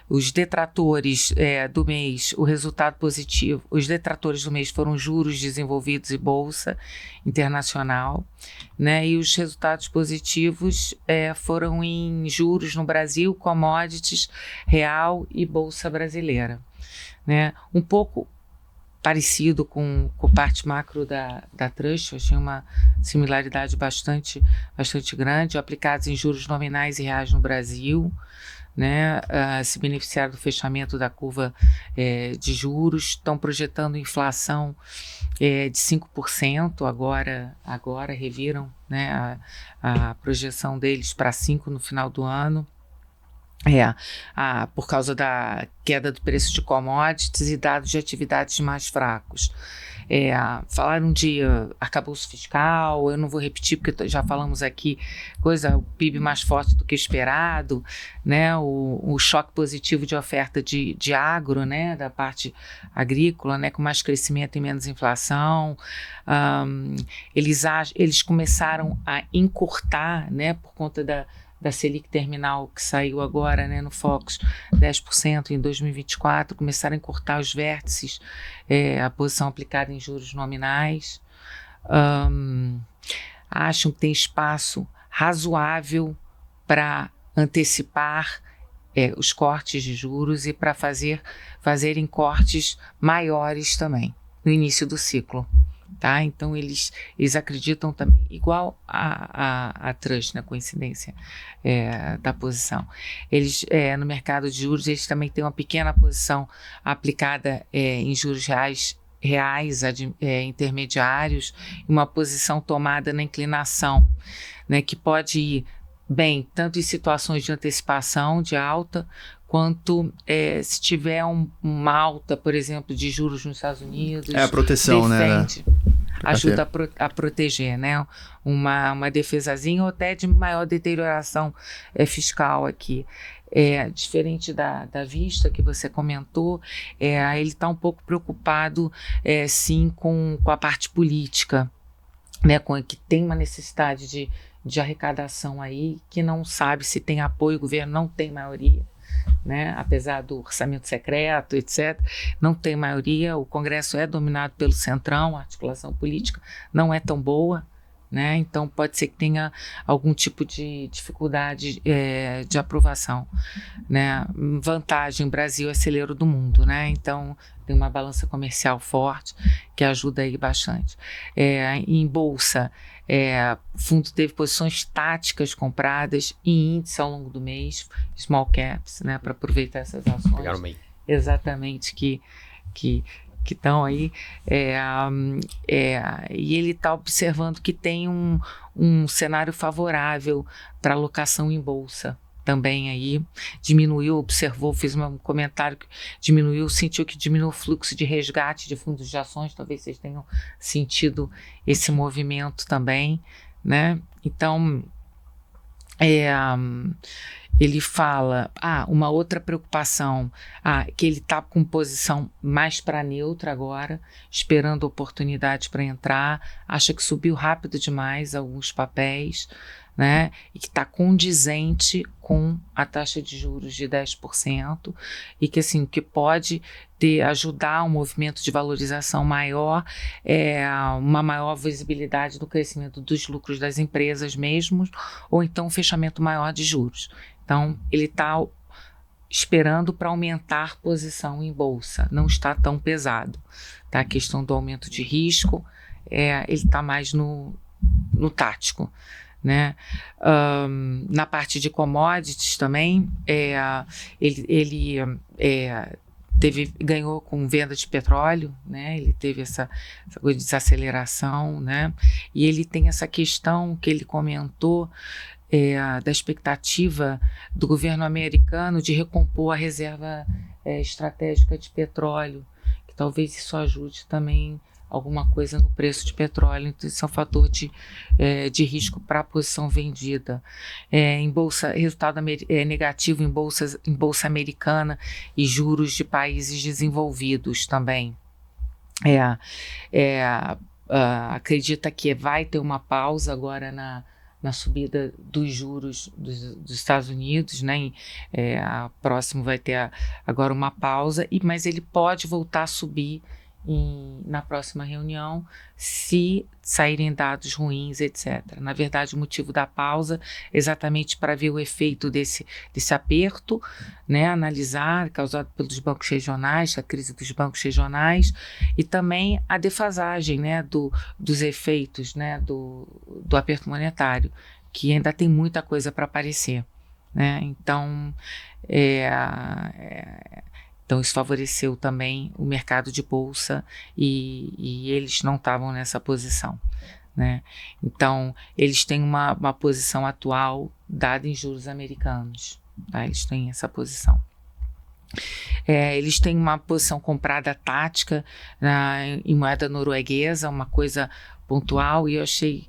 Os detratores do mês, o resultado positivo, os detratores do mês foram juros desenvolvidos e bolsa internacional, né? E os resultados positivos foram em juros no Brasil, commodities, real e bolsa brasileira, né? Um pouco parecido com parte macro da Trust, eu achei uma similaridade bastante grande, aplicados em juros nominais e reais no Brasil, né? Se beneficiaram do fechamento da curva de juros, estão projetando inflação de 5%, agora reviram, né, a projeção deles para 5% no final do ano. Por causa da queda do preço de commodities e dados de atividades mais fracos. Falaram de arcabouço fiscal, eu não vou repetir porque já falamos aqui, o PIB mais forte do que esperado, né? O choque positivo de oferta de agro, né? Da parte agrícola, né? Com mais crescimento e menos inflação. Eles começaram a encurtar, né? Por conta da Selic terminal que saiu agora, né, no Focus, 10% em 2024, começaram a encurtar os vértices, a posição aplicada em juros nominais. Acham que tem espaço razoável para antecipar os cortes de juros e para fazerem cortes maiores também no início do ciclo. Tá? Então, eles acreditam também, igual a Trust, na coincidência da posição. Eles, no mercado de juros, eles também têm uma pequena posição aplicada em juros reais intermediários, uma posição tomada na inclinação, né, que pode ir bem tanto em situações de antecipação de alta, quanto se tiver uma alta, por exemplo, de juros nos Estados Unidos. A proteção, defende, ajuda a proteger, né? Uma defesazinha ou até de maior deterioração fiscal aqui. Diferente da Vista que você comentou, ele está um pouco preocupado, sim, com a parte política, né? Que tem uma necessidade de arrecadação aí, que não sabe se tem apoio, o governo não tem maioria, né? Apesar do orçamento secreto, etc., não tem maioria, o Congresso é dominado pelo Centrão, a articulação política não é tão boa, né? Então pode ser que tenha algum tipo de dificuldade de aprovação, né? Vantagem, Brasil é celeiro do mundo, né? Então tem uma balança comercial forte que ajuda aí bastante. Em bolsa, o fundo teve posições táticas compradas em índice ao longo do mês, small caps, né, para aproveitar essas ações. Pegaram bem. Exatamente, que estão aí. E ele está observando que tem um cenário favorável para alocação em bolsa. Também aí diminuiu, observou, fez um comentário que diminuiu, sentiu que diminuiu o fluxo de resgate de fundos de ações, talvez vocês tenham sentido esse movimento também, né? Então, ele fala, uma outra preocupação, que ele está com posição mais para neutra agora, esperando oportunidade para entrar, acha que subiu rápido demais alguns papéis, né, e que está condizente com a taxa de juros de 10%, e que, assim, que pode ajudar um movimento de valorização maior, uma maior visibilidade do crescimento dos lucros das empresas mesmo, ou então um fechamento maior de juros. Então, ele está esperando para aumentar posição em bolsa, não está tão pesado. Tá? A questão do aumento de risco, ele está mais no tático. Né? Na parte de commodities também, ele ganhou com venda de petróleo, né? Ele teve essa coisa de desaceleração, né? E ele tem essa questão que ele comentou, da expectativa do governo americano de recompor a reserva estratégica de petróleo, que talvez isso ajude também alguma coisa no preço de petróleo. Então, isso é um fator de risco para a posição vendida. Em bolsa, resultado negativo em bolsa americana e juros de países desenvolvidos também. Acredita que vai ter uma pausa agora na subida dos juros dos Estados Unidos, né? A próximo vai ter agora uma pausa, mas ele pode voltar a subir na próxima reunião, se saírem dados ruins, etc. Na verdade, o motivo da pausa é exatamente para ver o efeito desse aperto, né, analisar, causado pelos bancos regionais, a crise dos bancos regionais, e também a defasagem, né, dos efeitos, né, do aperto monetário, que ainda tem muita coisa para aparecer, né? Então, Então, isso favoreceu também o mercado de bolsa e eles não estavam nessa posição, né? Então, eles têm uma posição atual dada em juros americanos, tá? Eles têm essa posição. Eles têm uma posição comprada tática em moeda norueguesa, uma coisa pontual, e eu achei...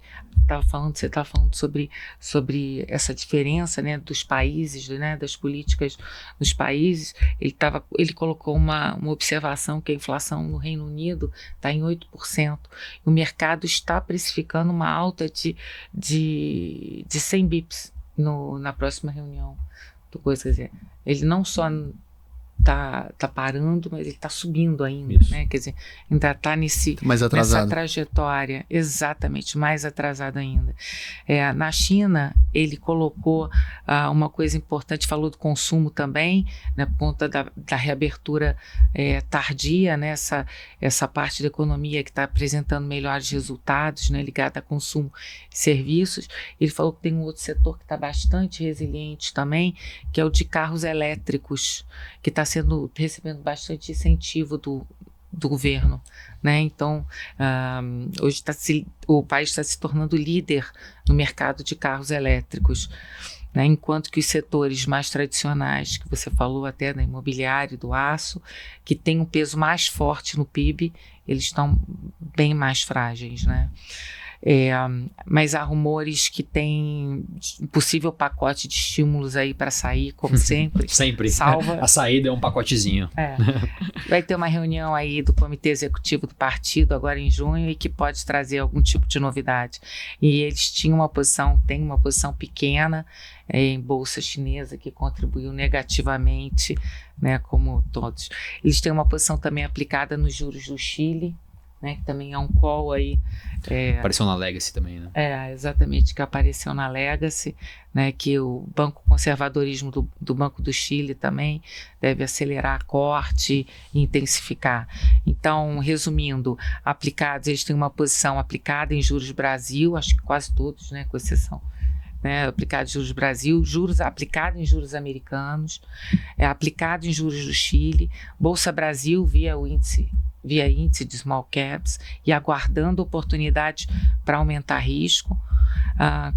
Você estava falando sobre essa diferença, né, dos países, né, das políticas dos países. Ele colocou uma observação que a inflação no Reino Unido está em 8%. O mercado está precificando uma alta de 100 bips na próxima reunião. Quer dizer, ele não só tá parando, mas ele está subindo ainda, né? Quer dizer, ainda está nessa trajetória, exatamente, mais atrasado ainda. Na China, ele colocou uma coisa importante, falou do consumo também, né, por conta da reabertura tardia, né, essa parte da economia que está apresentando melhores resultados, né, ligada a consumo e serviços. Ele falou que tem um outro setor que está bastante resiliente também, que é o de carros elétricos, que está recebendo bastante incentivo do governo, né? Então, hoje o país está se tornando líder no mercado de carros elétricos, né? Enquanto que os setores mais tradicionais, que você falou até da imobiliária, do aço, que tem um peso mais forte no PIB, eles estão bem mais frágeis, né? Mas há rumores que tem um possível pacote de estímulos aí para sair, como sempre. Sempre. Salva. A saída é um pacotezinho. Vai ter uma reunião aí do Comitê Executivo do Partido agora em junho e que pode trazer algum tipo de novidade. E eles têm uma posição pequena em bolsa chinesa que contribuiu negativamente, né, como todos. Eles têm uma posição também aplicada nos juros do Chile, né, que também é um call aí. Apareceu na Legacy também, né? Exatamente, que apareceu na Legacy, né, que o Banco Conservadorismo do Banco do Chile também deve acelerar corte e intensificar. Então, resumindo, eles têm uma posição aplicada em juros Brasil, acho que quase todos, né, com exceção, né, aplicado em juros Brasil, juros aplicado em juros americanos, aplicado em juros do Chile, Bolsa Brasil via índice de small caps e aguardando oportunidades para aumentar risco,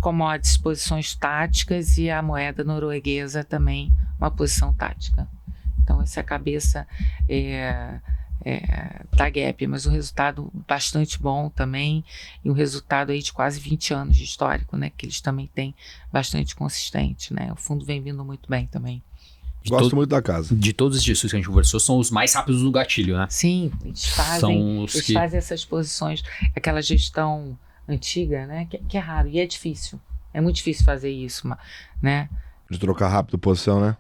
commodities, posições táticas e a moeda norueguesa também uma posição tática. Então essa é a cabeça da Gap, mas um resultado bastante bom também e um resultado aí de quase 20 anos de histórico, né, que eles também têm bastante consistente, né, o fundo vem vindo muito bem também. Gosto muito da casa. De todos os estudos que a gente conversou, são os mais rápidos do gatilho, né? Sim, eles fazem essas posições, aquela gestão antiga, né? Que é raro e é difícil. É muito difícil fazer isso, né? De trocar rápido posição, né?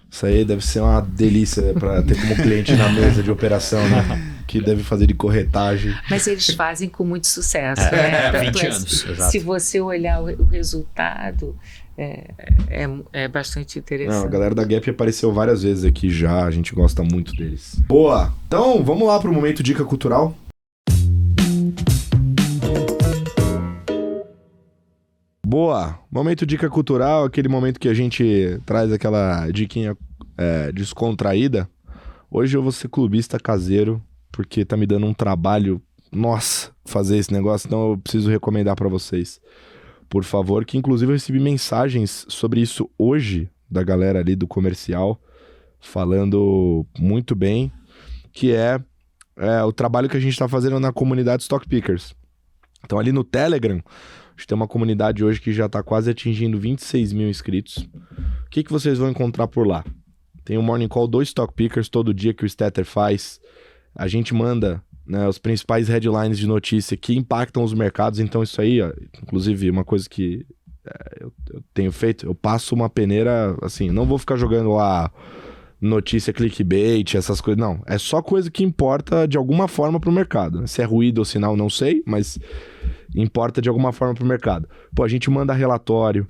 Isso aí deve ser uma delícia para ter como cliente na mesa de operação, né? Que deve fazer de corretagem. Mas eles fazem com muito sucesso, né? 20 anos, exato. Se você olhar o resultado, é bastante interessante. Não, a galera da Gap apareceu várias vezes aqui já, a gente gosta muito deles. Boa! Então, vamos lá pro momento Dica Cultural. Boa! Momento Dica Cultural, aquele momento que a gente traz aquela diquinha descontraída. Hoje eu vou ser clubista caseiro, porque tá me dando um trabalho, nossa, fazer esse negócio, então eu preciso recomendar pra vocês. Por favor, que inclusive eu recebi mensagens sobre isso hoje, da galera ali do comercial, falando muito bem, que é o trabalho que a gente tá fazendo na comunidade Stock Pickers. Então ali no Telegram, a gente tem uma comunidade hoje que já tá quase atingindo 26 mil inscritos. O que vocês vão encontrar por lá? Tem um Morning Call do Stock Pickers todo dia que o Stetter faz. A gente manda, né, os principais headlines de notícia que impactam os mercados. Então isso aí, ó, inclusive uma coisa que eu tenho feito, eu passo uma peneira, assim, não vou ficar jogando lá notícia clickbait, essas coisas, não. É só coisa que importa de alguma forma pro mercado. Se é ruído ou sinal, não sei, mas importa de alguma forma pro mercado. Pô, a gente manda relatório,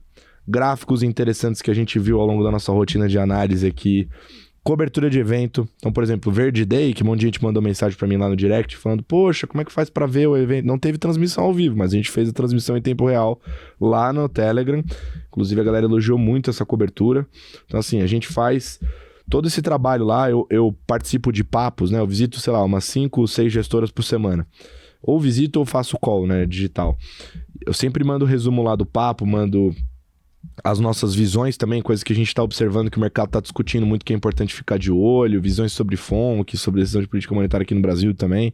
gráficos interessantes que a gente viu ao longo da nossa rotina de análise aqui, cobertura de evento. Então, por exemplo, Verde Day, que um monte de gente mandou mensagem pra mim lá no direct falando, poxa, como é que faz pra ver o evento? Não teve transmissão ao vivo, mas a gente fez a transmissão em tempo real lá no Telegram. Inclusive, a galera elogiou muito essa cobertura. Então, assim, a gente faz todo esse trabalho lá. Eu participo de papos, né? Eu visito, sei lá, umas 5 ou 6 gestoras por semana. Ou visito ou faço call, né? Digital. Eu sempre mando resumo lá do papo, mando as nossas visões também, coisas que a gente está observando que o mercado está discutindo muito, que é importante ficar de olho, visões sobre FONC, sobre decisão de política monetária aqui no Brasil também.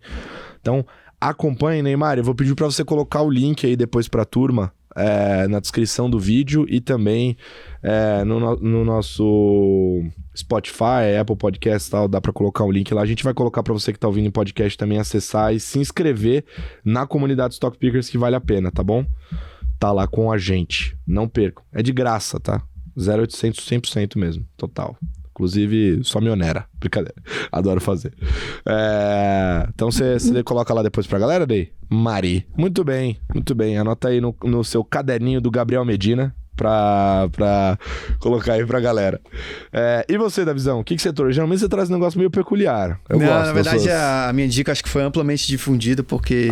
Então, acompanhe, Neymar. Eu vou pedir para você colocar o link aí depois para a turma na descrição do vídeo e também no nosso Spotify, Apple Podcast e tal, dá para colocar o link lá. A gente vai colocar para você que tá ouvindo em podcast também acessar e se inscrever na comunidade Stock Pickers, que vale a pena, tá bom? Tá lá com a gente, não percam. É de graça, tá? 0800 100% mesmo, total. Inclusive, só me onera. Brincadeira. Adoro fazer. Então você coloca lá depois pra galera, Ney? Mari. Muito bem. Anota aí no seu caderninho do Gabriel Medina pra colocar aí pra galera. E você, Davizão? O que você trouxe? Geralmente você traz um negócio meio peculiar. Eu gosto. Na verdade, a minha dica acho que foi amplamente difundida, porque...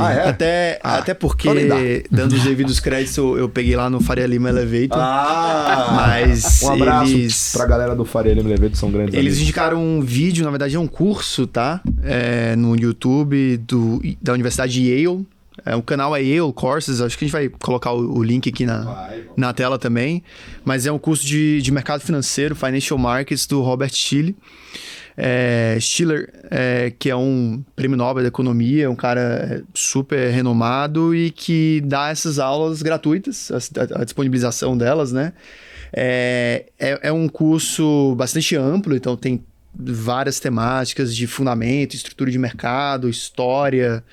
Até porque, dando os devidos créditos, eu peguei lá no Faria Lima Elevator. Mas um abraço pra galera do Faria Lima Elevator, são grandes Eles amigos. indicaram um vídeo, na verdade é um curso, tá? No YouTube da Universidade de Yale. O canal é Yale Courses, acho que a gente vai colocar o link aqui na tela também. Mas é um curso de mercado financeiro, Financial Markets, do Robert Shiller. Shiller, que é um prêmio Nobel da economia, um cara super renomado e que dá essas aulas gratuitas, a disponibilização delas, né? É um curso bastante amplo, então tem várias temáticas de fundamento, estrutura de mercado, história,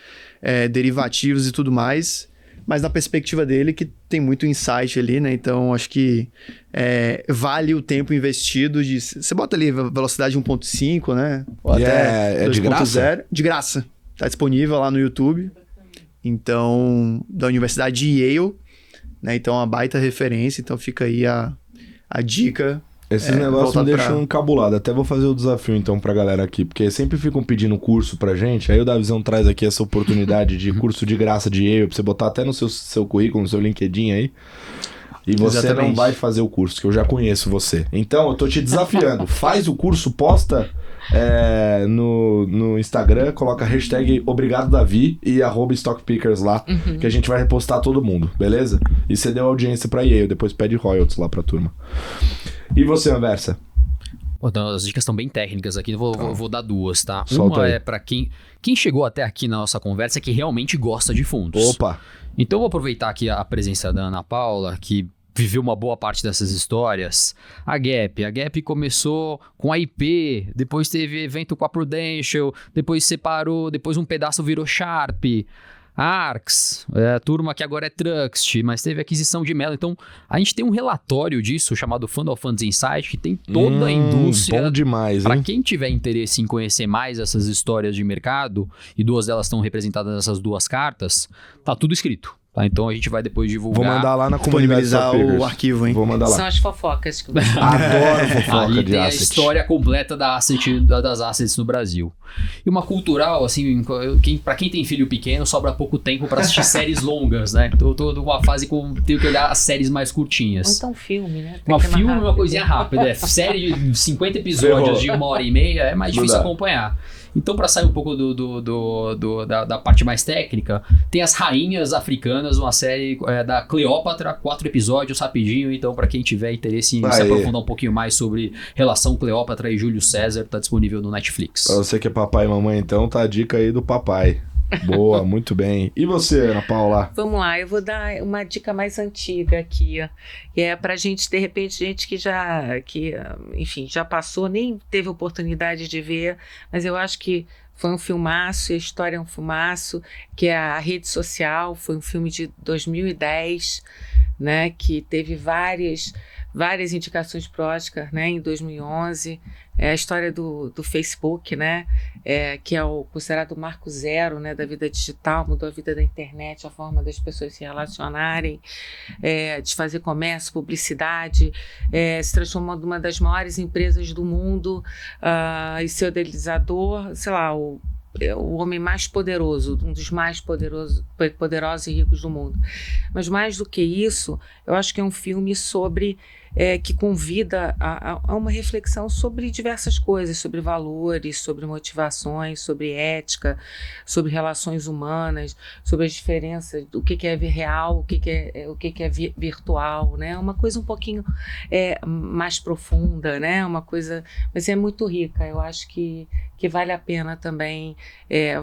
derivativos e tudo mais, mas na perspectiva dele que tem muito insight ali, né? Então acho que vale o tempo investido você bota ali velocidade 1.5, né? Ou até 2.0. De graça? De graça. Tá disponível lá no YouTube. Então, da Universidade de Yale, né? Então, uma baita referência. Então, fica aí a dica. Esses negócios me deixam encabulado. Até vou fazer o desafio, então, pra galera aqui. Porque sempre ficam pedindo curso pra gente. Aí o Davizão traz aqui essa oportunidade de curso de graça de Yale, pra você botar até no seu currículo, no seu LinkedIn aí. E você Exatamente. Não vai fazer o curso, que eu já conheço você. Então, eu tô te desafiando. Faz o curso, posta no Instagram, coloca hashtag Obrigado Davi e @StockPickers lá, que a gente vai repostar todo mundo, beleza? E você deu audiência pra Yale, depois pede royalties lá pra turma. E você, Anversa? Então, as dicas estão bem técnicas aqui, vou dar duas, tá? Solta Uma aí. é pra quem chegou até aqui na nossa conversa que realmente gosta de fundos. Opa! Então eu vou aproveitar aqui a presença da Ana Paula, que viveu uma boa parte dessas histórias. A Gap começou com a IP, depois teve evento com a Prudential, depois separou, depois um pedaço virou Sharp. Arx, a turma que agora é Truxt, mas teve aquisição de Mello. Então, a gente tem um relatório disso chamado Fund of Funds Insight, que tem toda a indústria. Bom demais, para quem tiver interesse em conhecer mais essas histórias de mercado, e duas delas estão representadas nessas duas cartas, tá tudo escrito. Tá, então a gente vai depois divulgar. Vou mandar lá na comunidade o arquivo, hein? Vou mandar lá. São as fofocas que você Adoro fofoca ali de tem asset. a história completa das assets no Brasil. E uma cultural, assim, pra quem tem filho pequeno, sobra pouco tempo pra assistir séries longas, né? Tô numa fase que tenho que olhar as séries mais curtinhas. Ou então filme, né? Filme é uma coisinha rápida. Série de 50 episódios de 1h30 é mais difícil acompanhar. Então, para sair um pouco da parte mais técnica, tem As Rainhas Africanas, uma série da Cleópatra, 4 episódios, rapidinho. Então, para quem tiver interesse em se aprofundar um pouquinho mais sobre relação Cleópatra e Júlio César, tá disponível no Netflix. Pra você que é papai e mamãe, então, tá a dica aí do papai. Boa, muito bem. E você, Ana Paula? Vamos lá, eu vou dar uma dica mais antiga aqui. Que é pra gente, de repente, gente que enfim, já passou, nem teve oportunidade de ver, mas eu acho que foi um filmaço, e a história é um filmaço, que é A Rede Social, foi um filme de 2010, né, que teve várias indicações pro Oscar, né, em 2011. É a história do Facebook, né, que é considerado o marco zero, né, da vida digital, mudou a vida da internet, a forma das pessoas se relacionarem, de fazer comércio, publicidade, se transformou numa das maiores empresas do mundo, e seu idealizador, sei lá, o homem mais poderoso, um dos mais poderosos e ricos do mundo. Mas mais do que isso, eu acho que é um filme que convida a uma reflexão sobre diversas coisas, sobre valores, sobre motivações, sobre ética, sobre relações humanas, sobre as diferenças do que é real, o que é virtual, né? Uma coisa um pouquinho mais profunda, né? Uma coisa, mas é muito rica. Eu acho que vale a pena também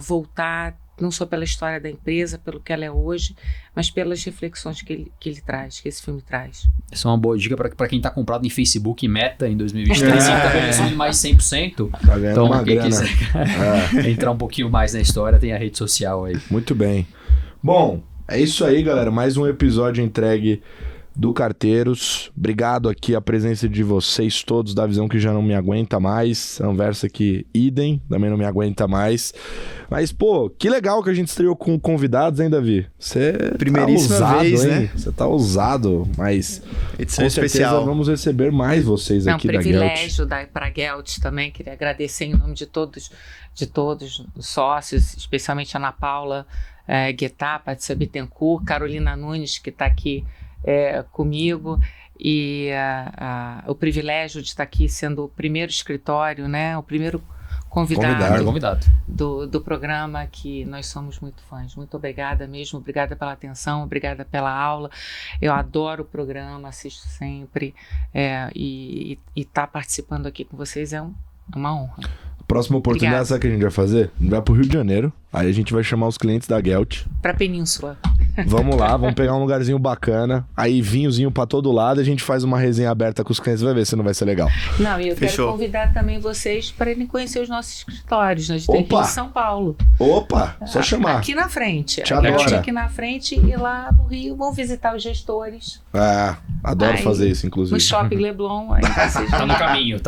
voltar, não só pela história da empresa, pelo que ela é hoje, mas pelas reflexões que ele traz, que esse filme traz. Essa é uma boa dica para quem está comprado em Facebook e Meta em 2023 e está consumindo mais 100%. Tá ganhando então, uma quem grana. quiser entrar um pouquinho mais na história, tem a rede social aí. Muito bem. Bom, é isso aí, galera. Mais um episódio entregue do Carteiros. Obrigado aqui a presença de vocês todos da Visão que já não me aguenta mais. Anversa que idem, também não me aguenta mais. Mas, pô, que legal que a gente estreou com convidados, hein, Davi? Você primeiríssima tá ousado, vez, hein? né? Você tá ousado, mas edição com especial. certeza vamos receber mais vocês aqui da Gelt. É um privilégio para a Gelt também. Queria agradecer em nome de todos os sócios, especialmente a Ana Paula Guetá, Patrícia Bittencourt, Carolina Nunes, que está aqui comigo, e o privilégio de estar aqui sendo o primeiro escritório, né? O primeiro convidado. Do programa, que nós somos muito fãs. Muito obrigada mesmo, obrigada pela atenção, obrigada pela aula. Eu adoro o programa, assisto sempre, e estar participando aqui com vocês é uma honra. Próxima oportunidade, sabe o que a gente vai fazer? A gente vai pro Rio de Janeiro, aí a gente vai chamar os clientes da Gelt. Pra Península. Vamos lá, vamos pegar um lugarzinho bacana, aí vinhozinho pra todo lado, a gente faz uma resenha aberta com os clientes, vai ver se não vai ser legal. Não, e eu quero convidar também vocês para irem conhecer os nossos escritórios. Nós temos aqui em São Paulo. Opa, só chamar. Aqui na frente. Adoro. Aqui na frente, e lá no Rio vão visitar os gestores. Adoro fazer isso, inclusive. No Shopping Leblon. Aí vocês tá no caminho.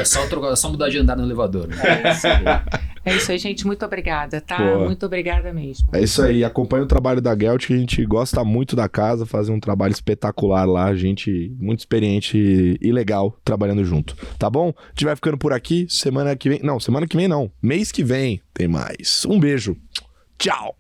É só mudar de andar no elevador. É isso aí, gente. Muito obrigada, tá? Pô, muito obrigada mesmo. É isso aí. Acompanha o trabalho da Gelt, que a gente gosta muito da casa, fazer um trabalho espetacular lá. Gente muito experiente e legal trabalhando junto. Tá bom? A gente vai ficando por aqui. Semana que vem não. Mês que vem tem mais. Um beijo. Tchau.